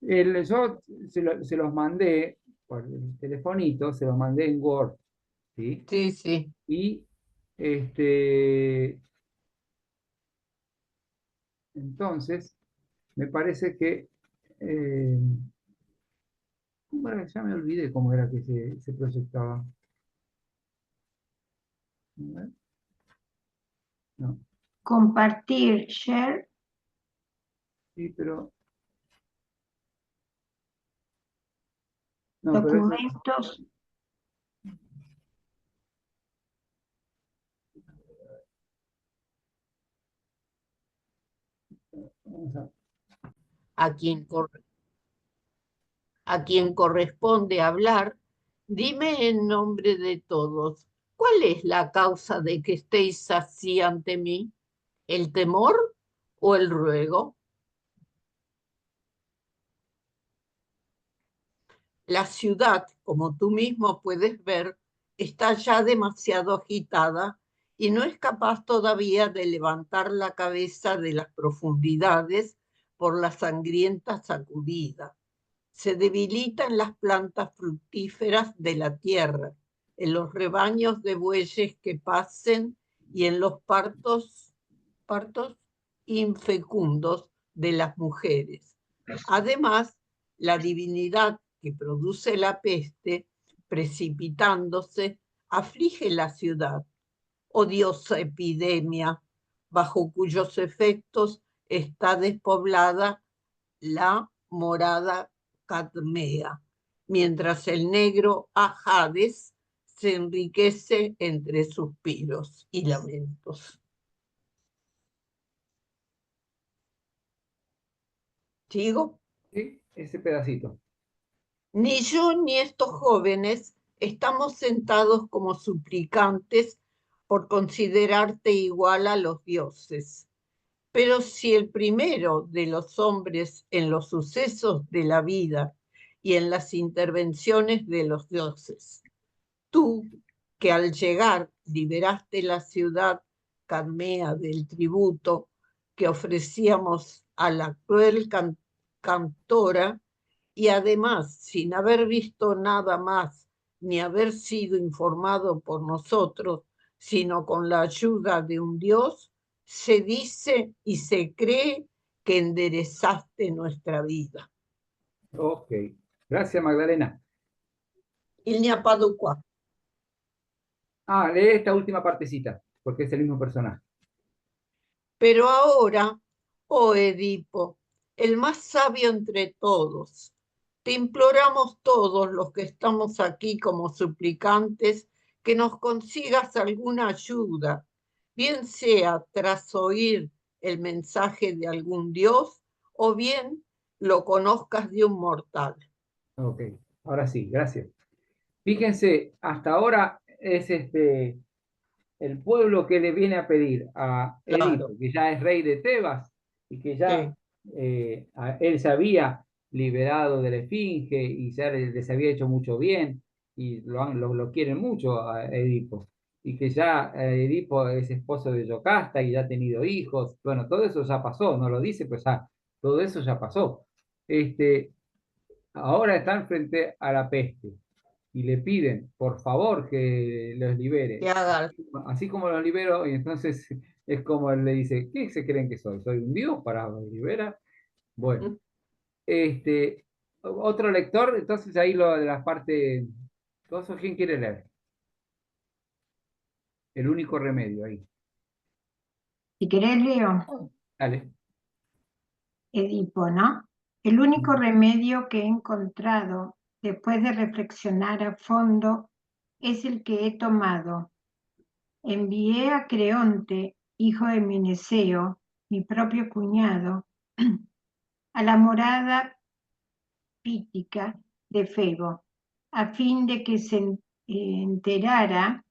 Yo se los mandé por el telefonito, se los mandé en Word, ¿sí? Sí, sí. Y entonces, me parece que, ¿cómo era? Ya me olvidé cómo era que se proyectaba. A ver. No, Compartir, share. sí, pero... No, pero eso... Documentos. Vamos a... A quien corresponde hablar, dime en nombre de todos, ¿cuál es la causa de que estéis así ante mí? ¿El temor o el ruego? La ciudad, como tú mismo puedes ver, está ya demasiado agitada y no es capaz todavía de levantar la cabeza de las profundidades por la sangrienta sacudida. Se debilitan las plantas fructíferas de la tierra, en los rebaños de bueyes que pasen y en los partos infecundos de las mujeres. Además, la divinidad que produce la peste, precipitándose, aflige la ciudad. Odiosa epidemia, bajo cuyos efectos está despoblada la morada Cadmea, mientras el negro Hades se enriquece entre suspiros y lamentos. ¿Sigo? Sí, ese pedacito. Ni yo ni estos jóvenes estamos sentados como suplicantes por considerarte igual a los dioses. Pero si el primero de los hombres en los sucesos de la vida y en las intervenciones de los dioses, tú que al llegar liberaste la ciudad cadmea del tributo que ofrecíamos a la cruel cantora, y además, sin haber visto nada más, ni haber sido informado por nosotros, sino con la ayuda de un Dios, se dice y se cree que enderezaste nuestra vida. Ok. Gracias, Magdalena. Il n'y a pas de quoi. Lee esta última partecita, porque es el mismo personaje. Pero ahora, oh Edipo, el más sabio entre todos, te imploramos todos los que estamos aquí como suplicantes que nos consigas alguna ayuda, bien sea tras oír el mensaje de algún dios o bien lo conozcas de un mortal. Ok, ahora sí, gracias. Fíjense, hasta ahora es el pueblo que le viene a pedir a Edipo, Claro. que ya es rey de Tebas y que ya Sí. él se había liberado de la Esfinge y ya les había hecho mucho bien y lo quieren mucho a Edipo. Y que ya Edipo es esposo de Yocasta y ya ha tenido hijos. Bueno, todo eso ya pasó, no lo dice, pues ya, todo eso ya pasó. Ahora están frente a la peste. y le piden, por favor, que los libere. Que haga. Así como los libero, y entonces es como él le dice, ¿qué se creen que soy? ¿Soy un dios para liberar? Bueno, otro lector, entonces ahí lo de la parte, ¿quién quiere leer? El único remedio ahí. Si querés, leo. Dale. Edipo, ¿no? El único remedio que he encontrado después de reflexionar a fondo es el que he tomado. Envié a Creonte, hijo de Meneceo, mi propio cuñado, a la morada pítica de Febo, a fin de que se enterara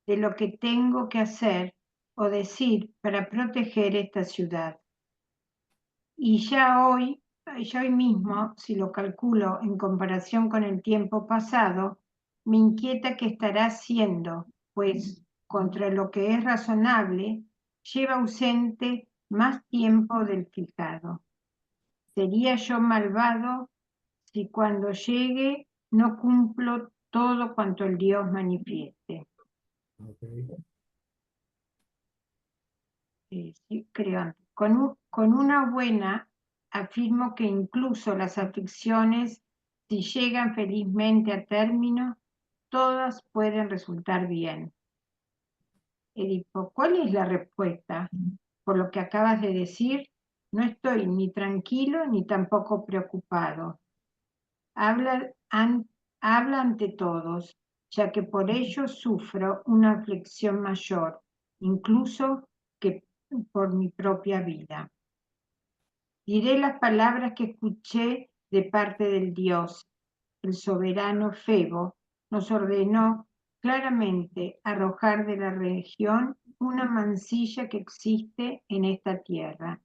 de lo que tengo que hacer o decir para proteger esta ciudad. Y ya hoy mismo, si lo calculo en comparación con el tiempo pasado, me inquieta qué estará haciendo, pues contra lo que es razonable, lleva ausente más tiempo del fijado. Sería yo malvado si cuando llegue no cumplo todo cuanto el Dios manifieste. Okay. Sí, creo. Con una buena afirmo que incluso las aflicciones, si llegan felizmente a término, todas pueden resultar bien. Edipo, ¿cuál es la respuesta? Por lo que acabas de decir, no estoy ni tranquilo ni tampoco preocupado. Habla ante todos, ya que por ello sufro una aflicción mayor, incluso que por mi propia vida. Diré las palabras que escuché de parte del Dios. El soberano Febo nos ordenó claramente arrojar de la región una mancilla que existe en esta tierra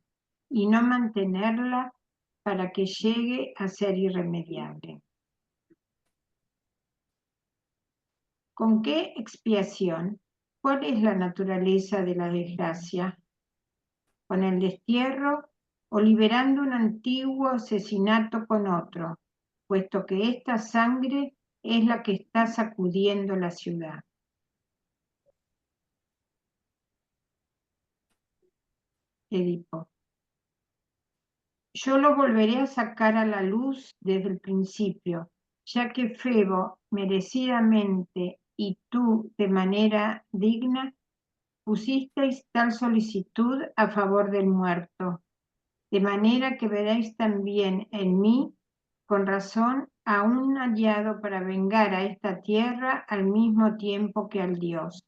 y no mantenerla para que llegue a ser irremediable. ¿Con qué expiación? ¿Cuál es la naturaleza de la desgracia? ¿Con el destierro o liberando un antiguo asesinato con otro, puesto que esta sangre es la que está sacudiendo la ciudad? Edipo. Yo lo volveré a sacar a la luz desde el principio, ya que Febo merecidamente y tú de manera digna pusisteis tal solicitud a favor del muerto, de manera que veréis también en mí, con razón, a un aliado para vengar a esta tierra al mismo tiempo que al Dios,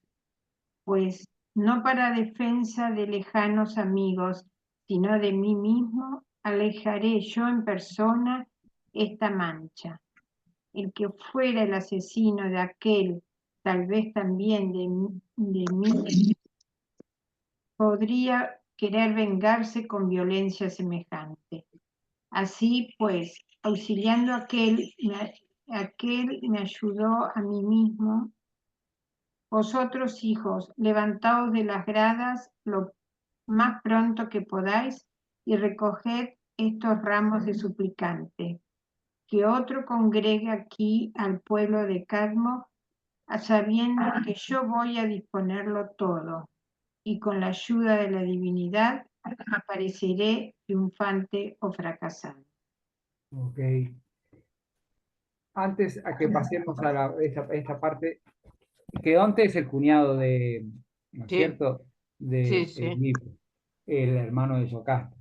pues no para defensa de lejanos amigos, sino de mí mismo, alejaré yo en persona esta mancha. El que fuera el asesino de aquel, tal vez también de mí, podría querer vengarse con violencia semejante. Así pues, auxiliando a aquel me ayudó a mí mismo. Vosotros, hijos, levantaos de las gradas lo más pronto que podáis y recoged estos ramos de suplicante. Que otro congregue aquí al pueblo de Cadmo, sabiendo que yo voy a disponerlo todo, y con la ayuda de la divinidad apareceré triunfante o fracasado. Ok. Antes a que pasemos a esta parte, Creonte es el cuñado de, ¿no es Sí, cierto?, de sí, Edipo, el hermano de Yocasta.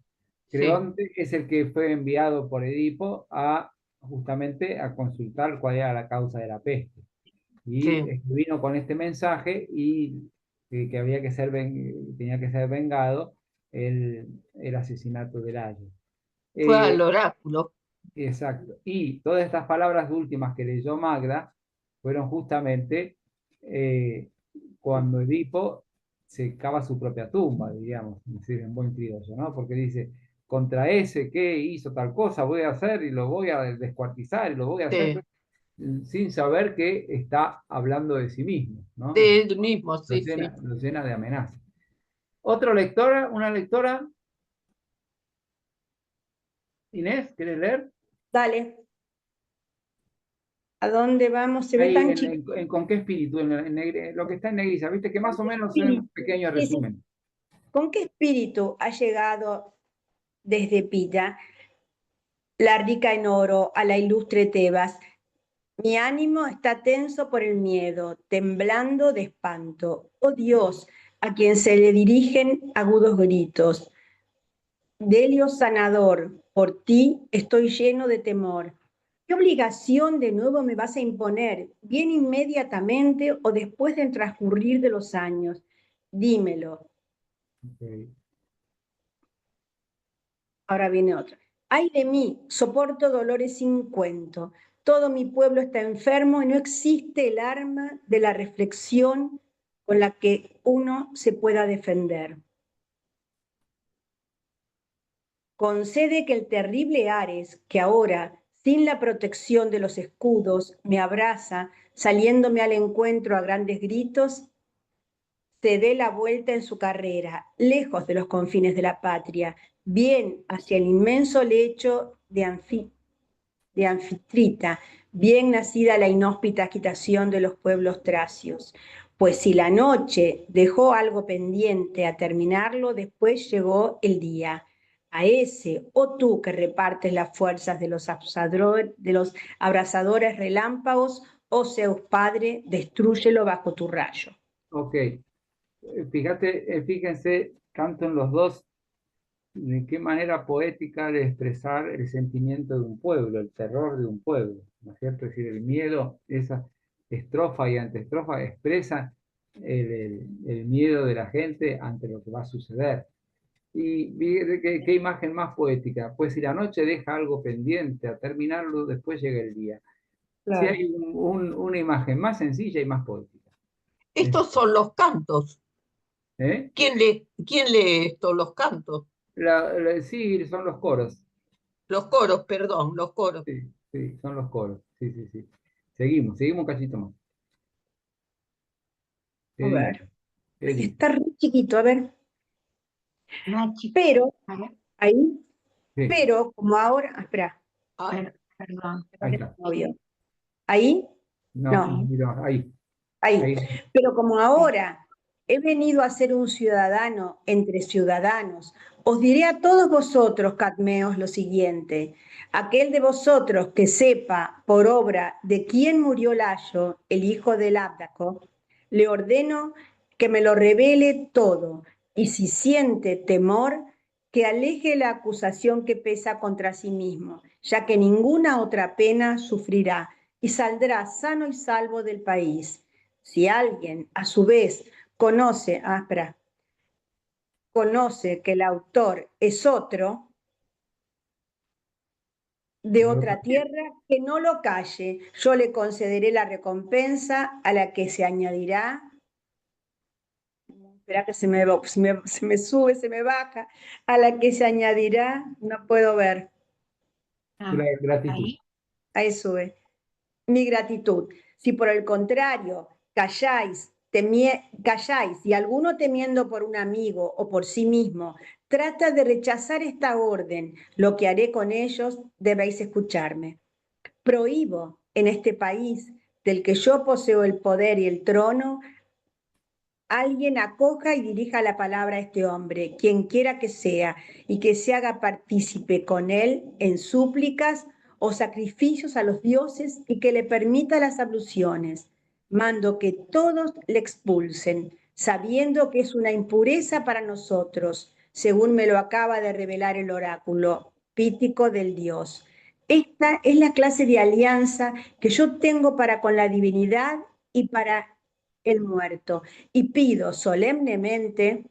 sí, Creonte es el que fue enviado por Edipo justamente a consultar cuál era la causa de la peste. Y sí. vino con este mensaje y que había que tenía que ser vengado el asesinato de Layo. Fue al oráculo. Exacto. Y todas estas palabras últimas que leyó Magda fueron justamente cuando Edipo se cava su propia tumba, digamos, es decir, en buen criollo, ¿no? Porque dice, contra ese que hizo tal cosa voy a hacer y lo voy a descuartizar y lo voy a hacer, Sí, sin saber que está hablando de sí mismo, ¿no? de él mismo, sí, sí. Lo llena de amenazas. ¿Otra lectora? ¿Una lectora? Inés, ¿quieres leer? Dale. ¿A dónde vamos? Se ve Ahí, tan chiquito. ¿con qué espíritu? Lo que está en negrita, viste que más o menos es un pequeño Sí, sí. resumen. ¿Con qué espíritu ha llegado desde Pilla, la rica en oro, a la ilustre Tebas? Mi ánimo está tenso por el miedo, temblando de espanto. Oh Dios, a quien se le dirigen agudos gritos. Delio sanador, por ti estoy lleno de temor. ¿Qué obligación de nuevo me vas a imponer? ¿Bien inmediatamente o después del transcurrir de los años? Dímelo. Ok. Ahora viene otra. Ay de mí, soporto dolores sin cuento. Todo mi pueblo está enfermo y no existe el arma de la reflexión con la que uno se pueda defender. Concede que el terrible Ares, que ahora, sin la protección de los escudos, me abraza, saliéndome al encuentro a grandes gritos, se dé la vuelta en su carrera, lejos de los confines de la patria, bien hacia el inmenso lecho de Anfitrita, bien nacida la inhóspita agitación de los pueblos tracios. Pues si la noche dejó algo pendiente a terminarlo, después llegó el día. A ese, oh tú que repartes las fuerzas de los abrasadores relámpagos, oh Zeus Padre, destrúyelo bajo tu rayo. Ok. Fíjense, tanto en los dos, de qué manera poética de expresar el sentimiento de un pueblo, el terror de un pueblo, ¿no es cierto? Es decir, el miedo, esa estrofa y anteestrofa expresan el miedo de la gente ante lo que va a suceder. Y qué imagen más poética, pues si la noche deja algo pendiente a terminarlo, después llega el día. Si Claro. hay una imagen más sencilla y más poética. Estos son los cantos. ¿Eh? ¿Quién lee esto? Los cantos. Sí, son los coros. Los coros, perdón, los coros. Sí, sí, son los coros. Sí, sí, sí. Seguimos un cachito más. ¿Qué A dice? ver. ¿Qué Ay, dice? está re chiquito, a ver. Más chico. Pero, A ver, ahí, Sí, pero como ahora, espera, perdón. ahí está. no vio. Ahí, No, no, mira, ahí. ahí. Ahí. Pero como ahora he venido a ser un ciudadano entre ciudadanos, os diré a todos vosotros, cadmeos, lo siguiente. Aquel de vosotros que sepa por obra de quién murió Layo, el hijo del Ábdaco, le ordeno que me lo revele todo, y si siente temor, que aleje la acusación que pesa contra sí mismo, ya que ninguna otra pena sufrirá y saldrá sano y salvo del país. Si alguien, a su vez, conoce que el autor es otro de otra tierra, que no lo calle. Yo le concederé la recompensa a la que se añadirá. Espera que se me sube, se me baja. A la que se añadirá, no puedo ver. Gratitud. Ahí sube. Mi gratitud. Si por el contrario calláis y alguno temiendo por un amigo o por sí mismo trata de rechazar esta orden, lo que haré con ellos debéis escucharme. Prohíbo en este país del que yo poseo el poder y el trono, alguien acoja y dirija la palabra a este hombre, quien quiera que sea, y que se haga partícipe con él en súplicas o sacrificios a los dioses y que le permita las abluciones. Mando que todos le expulsen, sabiendo que es una impureza para nosotros, según me lo acaba de revelar el oráculo pítico del dios. Esta es la clase de alianza que yo tengo para con la divinidad y para el muerto. Y pido solemnemente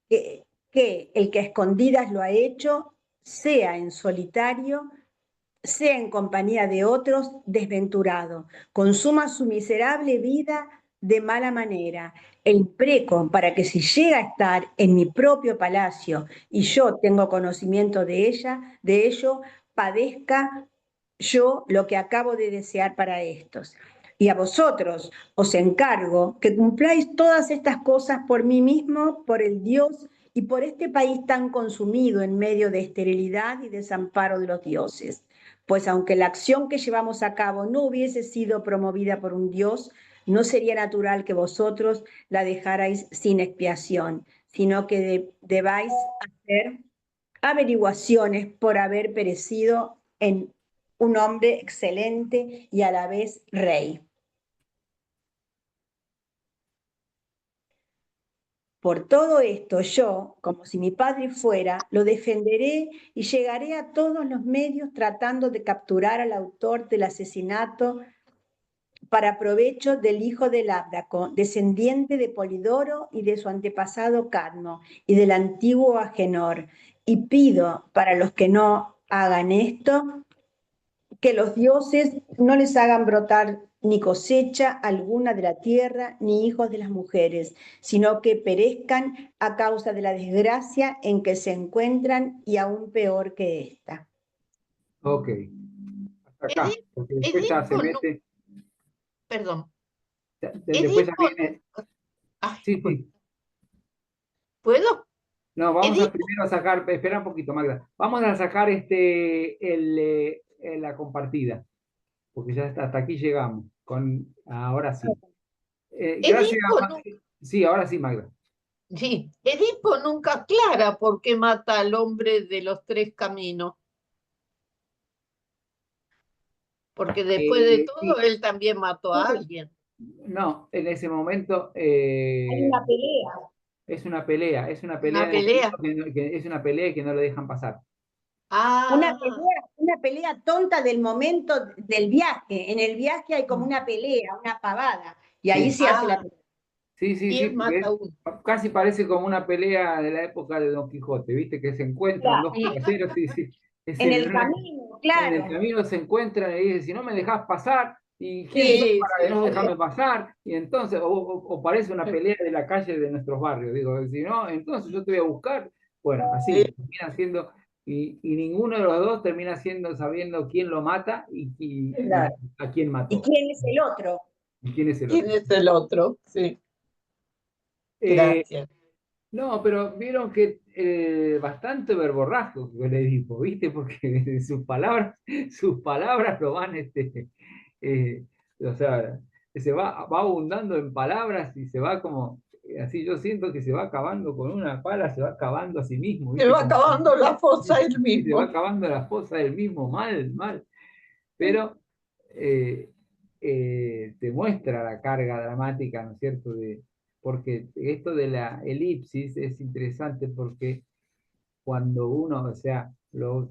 que el que a escondidas lo ha hecho, sea en solitario, sea en compañía de otros, desventurado, consuma su miserable vida de mala manera e impreco para que si llega a estar en mi propio palacio y yo tengo conocimiento de ello, padezca yo lo que acabo de desear para estos. Y a vosotros os encargo que cumpláis todas estas cosas por mí mismo, por el Dios y por este país tan consumido en medio de esterilidad y desamparo de los dioses. Pues aunque la acción que llevamos a cabo no hubiese sido promovida por un dios, no sería natural que vosotros la dejarais sin expiación, sino que debáis hacer averiguaciones por haber perecido en un hombre excelente y a la vez rey. Por todo esto yo, como si mi padre fuera, lo defenderé y llegaré a todos los medios tratando de capturar al autor del asesinato para provecho del hijo de Labdaco, descendiente de Polidoro y de su antepasado Cadmo y del antiguo Agenor. Y pido para los que no hagan esto, que los dioses no les hagan brotar ni cosecha alguna de la tierra, ni hijos de las mujeres, sino que perezcan a causa de la desgracia en que se encuentran y aún peor que esta. Ok, hasta acá, porque después ya se Edipo no, mete, perdón, después ya Edipo, viene, ay, sí, sí. ¿puedo? No, vamos a Edipo, primero a sacar, espera un poquito, Magda. Vamos a sacar la compartida, porque ya hasta aquí llegamos. Ahora sí. Gracias. Edipo, Sí, ahora sí, Magda. sí, Edipo nunca aclara por qué mata al hombre de los 3 caminos, porque después de todo Sí, él también mató a alguien. no, en ese momento Hay una pelea. es una pelea, Una en el pelea. sentido es una pelea que no lo dejan pasar. Ah, Una pelea tonta del momento del viaje. En el viaje hay como una pelea, una pavada, y ahí Sí, se hace la pelea. sí, y sí, él porque mata a uno. casi parece como una pelea de la época de Don Quijote, ¿viste? Que se encuentran dos caballeros, sí, sí. Es En el camino, en el claro. camino se encuentran y dicen, si no me dejas pasar, ¿y quién sos Sí, para sí, que no dejarme pasar? Y entonces, o parece una pelea de la calle de nuestros barrios, digo, si no, entonces yo te voy a buscar. Bueno, así, sí. termina siendo, y ninguno de los dos termina siendo sabiendo quién lo mata y Claro. a quién ¿Y mató, quién es el otro? y quién es el ¿Quién otro. es el otro? Sí, Eh, gracias. No, pero vieron que bastante verborrágico que le dijo, ¿viste? Porque sus palabras lo van, eh, o sea, va abundando en palabras y se va como, así yo siento que se va acabando con una pala, se va acabando a sí mismo, Se ¿viste? va acabando la fosa él Y se va mismo. acabando la fosa del mismo, mal, mal. Pero eh, te muestra la carga dramática, ¿no es cierto? Porque esto de la elipsis es interesante porque cuando uno, o sea, lo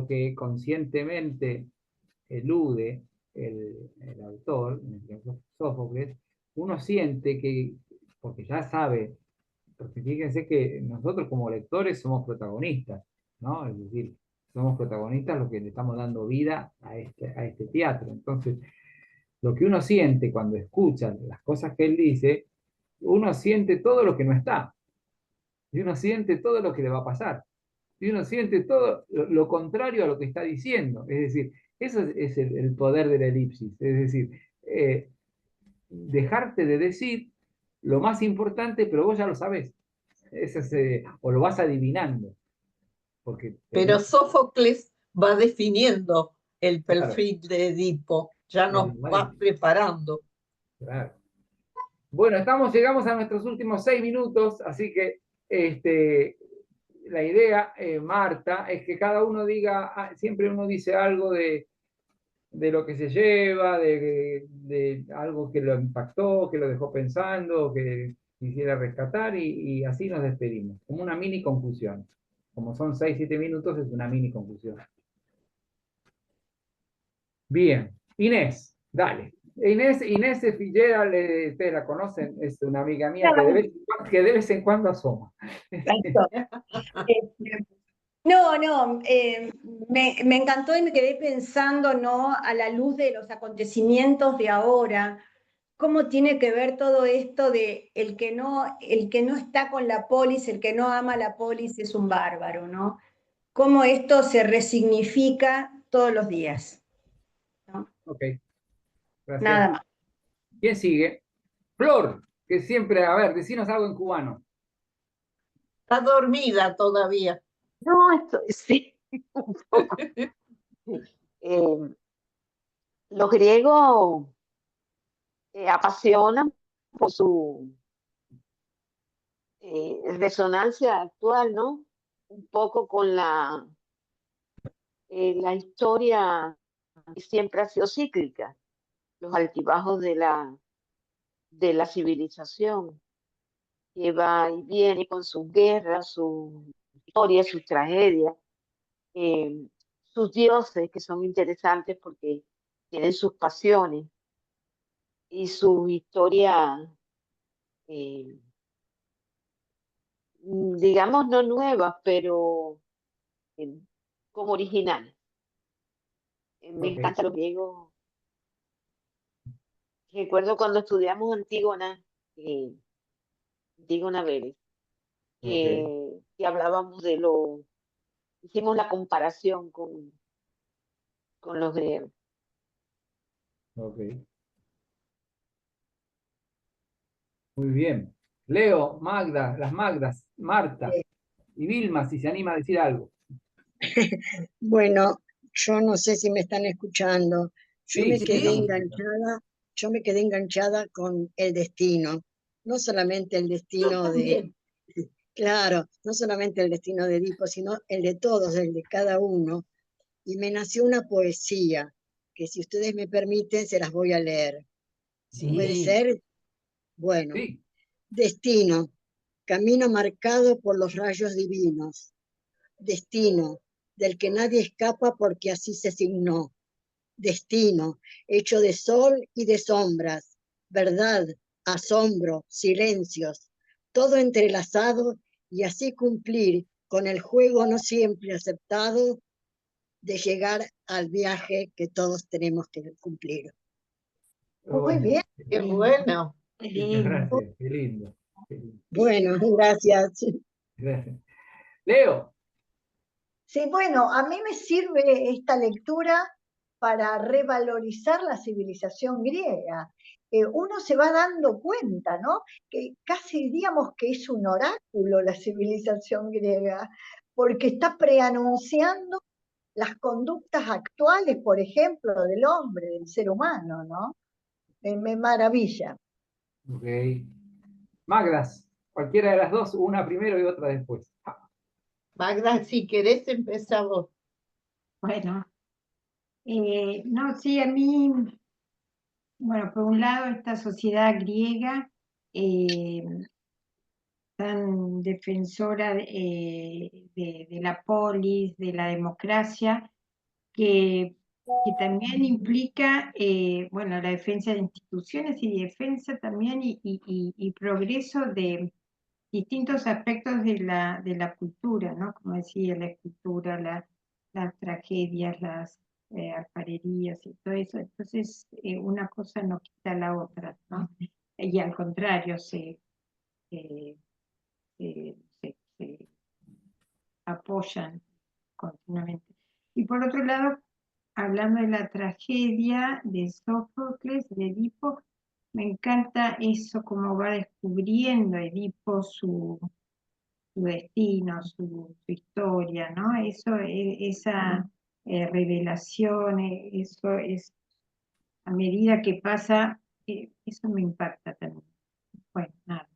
que conscientemente elude el autor, en este caso Sófocles, uno siente que, porque ya sabe, porque fíjense que nosotros como lectores somos protagonistas, ¿no? Es decir, somos protagonistas los que le estamos dando vida a este teatro. Entonces, lo que uno siente cuando escucha las cosas que él dice, uno siente todo lo que no está, y uno siente todo lo que le va a pasar, y uno siente todo lo contrario a lo que está diciendo. Es decir, eso es el poder de la elipsis, es decir, eh, dejarte de decir lo más importante, pero vos ya lo sabés. O lo vas adivinando, porque Pero Sófocles va definiendo el claro, perfil de Edipo, ya nos va vale, preparando. claro. Bueno, llegamos a nuestros últimos 6 minutos, así que la idea, Marta, es que cada uno diga, siempre uno dice algo de lo que se lleva, de algo que lo impactó, que lo dejó pensando, que quisiera rescatar, y así nos despedimos, como una mini conclusión. Como son 6, 7 minutos, es una mini conclusión. Bien, Inés, dale. Inés Figuera, ustedes la conocen, es una amiga mía que de vez en cuando asoma. No, no, me encantó y me quedé pensando, ¿no? A la luz de los acontecimientos de ahora, cómo tiene que ver todo esto de el que no está con la polis, el que no ama la polis es un bárbaro, ¿no? Cómo esto se resignifica todos los días, ¿no? Ok, gracias. Nada más. ¿Quién sigue? Flor, que siempre, a ver, decinos algo en cubano. Está dormida todavía. No, esto sí, un poco. Los griegos apasionan por su resonancia actual, ¿no? Un poco con la historia que siempre ha sido cíclica, los altibajos de la civilización, que va y viene con sus guerras, sus historias, sus tragedias, sus dioses que son interesantes porque tienen sus pasiones y su historia, digamos, no nuevas, pero eh, como originales. Me Ok, encanta los griegos. Recuerdo cuando estudiamos Antígona, Antígona Vélez, ok, que hablábamos hicimos la comparación con los griegos. ok. Muy bien. Leo, Magda, las Magdas, Marta y Vilma, si se anima a decir algo. Bueno, yo no sé si me están escuchando. Yo Sí, me sí, quedé estamos. enganchada, yo me quedé enganchada con el destino. No solamente el Yo destino de, también. claro, no solamente el destino de Edipo, sino el de todos, el de cada uno. Y me nació una poesía que, si ustedes me permiten, se las voy a leer. ¿Puede Sí. ser? Bueno, Sí, destino, camino marcado por los rayos divinos. Destino, del que nadie escapa porque así se signó. Destino, hecho de sol y de sombras, verdad, asombro, silencios, todo entrelazado, y así cumplir con el juego no siempre aceptado de llegar al viaje que todos tenemos que cumplir. Muy bueno, bien. Qué bueno. Qué muchas lindo. gracias, qué lindo. Qué lindo. Bueno, gracias. Gracias. Leo, Sí, bueno, a mí me sirve esta lectura para revalorizar la civilización griega. Uno se va dando cuenta, ¿no? Que casi diríamos que es un oráculo la civilización griega, porque está preanunciando las conductas actuales, por ejemplo, del hombre, del ser humano, ¿no? Me maravilla. ok. Magdas, cualquiera de las dos, una primero y otra después. Magda, si querés empezar vos. Bueno, no, sí, a mí, bueno, por un lado, esta sociedad griega, eh, tan defensora de la polis, de la democracia, que también implica, bueno, la defensa de instituciones y defensa también y progreso de distintos aspectos de la cultura, ¿no? Como decía, la escultura, las tragedias, las alfarerías y todo eso. Entonces, una cosa no quita la otra, ¿no? Y al contrario, eh, se apoyan continuamente. Y por otro lado, hablando de la tragedia de Sófocles, de Edipo, me encanta eso, cómo va descubriendo Edipo su destino, su historia, ¿no? Eso, esa revelación, eso es, a medida que pasa, eso me impacta también. Bueno, nada.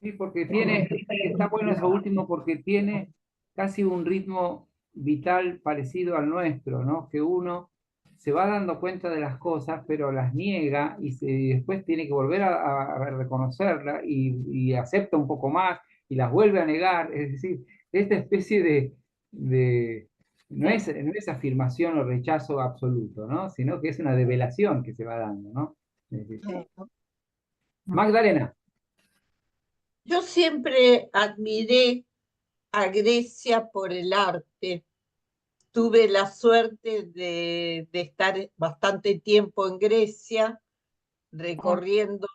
Sí, porque tiene, está bueno eso último porque tiene casi un ritmo vital parecido al nuestro, ¿no? Que uno se va dando cuenta de las cosas, pero las niega y después tiene que volver a reconocerla y acepta un poco más y las vuelve a negar. Es decir, esta especie no es afirmación o rechazo absoluto, ¿no? Sino que es una develación que se va dando, ¿no? Es decir, Magdalena. Yo siempre admiré a Grecia por el arte. Tuve la suerte de estar bastante tiempo en Grecia, recorriendo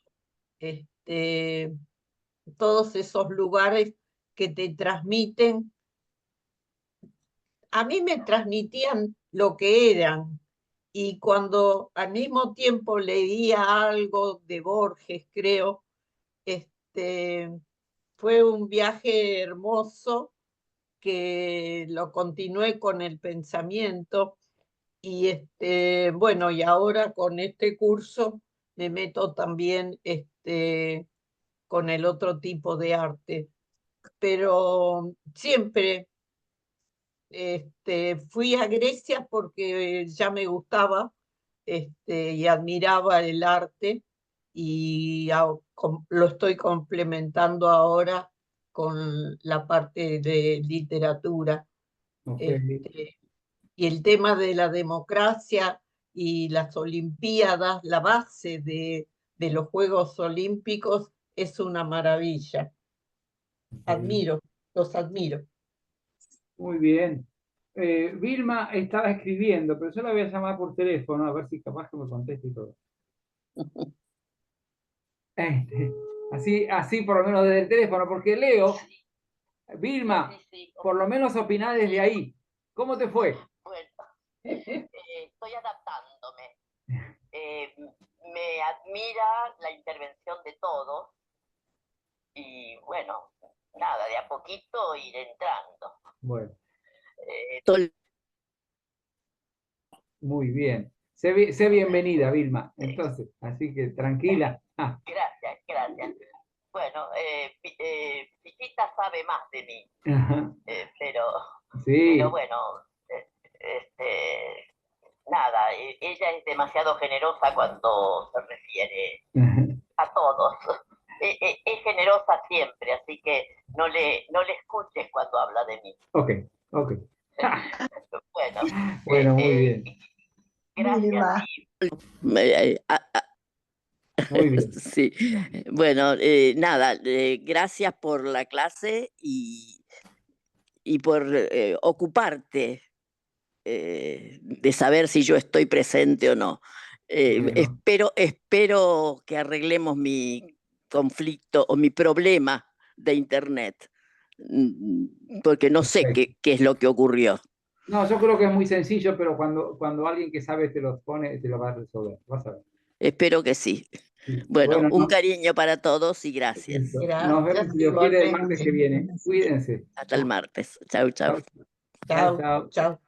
todos esos lugares que te transmiten. A mí me transmitían lo que eran, y cuando al mismo tiempo leía algo de Borges, creo, fue un viaje hermoso que lo continué con el pensamiento y bueno, y ahora con este curso me meto también con el otro tipo de arte. Pero siempre fui a Grecia porque ya me gustaba y admiraba el arte y lo estoy complementando ahora con la parte de literatura. Ok. Y el tema de la democracia y las Olimpiadas, la base de los Juegos Olímpicos es una maravilla. Admiro, los admiro. Muy bien. Vilma estaba escribiendo, pero yo la voy a llamar por teléfono, a ver si capaz que me conteste y todo. Así por lo menos desde el teléfono, porque Leo, Vilma, por lo menos opinás desde ahí. ¿Cómo te fue? Bueno, estoy adaptándome. Me admira la intervención de todos y bueno, nada, de a poquito ir entrando. Bueno. Muy bien. Sé bienvenida, Vilma. Entonces, así que tranquila. Gracias, gracias. Bueno, Pichita sabe más de mí, sí. pero bueno, nada, ella es demasiado generosa cuando se refiere a todos. Es generosa siempre, así que no le escuches cuando habla de mí. Ok. Bueno, muy bien. Gracias. Muy bien. Sí, bueno, nada, gracias por la clase y por ocuparte de saber si yo estoy presente o no. Bueno. Espero que arreglemos mi conflicto o mi problema de internet, porque no sé qué es lo que ocurrió. No, yo creo que es muy sencillo, pero cuando alguien que sabe te lo pone, te lo va a resolver. Vas a ver. Espero que sí. Bueno, un cariño para todos y gracias. Nos vemos, si Dios quiere, el martes que viene. Cuídense. Hasta el martes. Chau, chau. Chao, chao.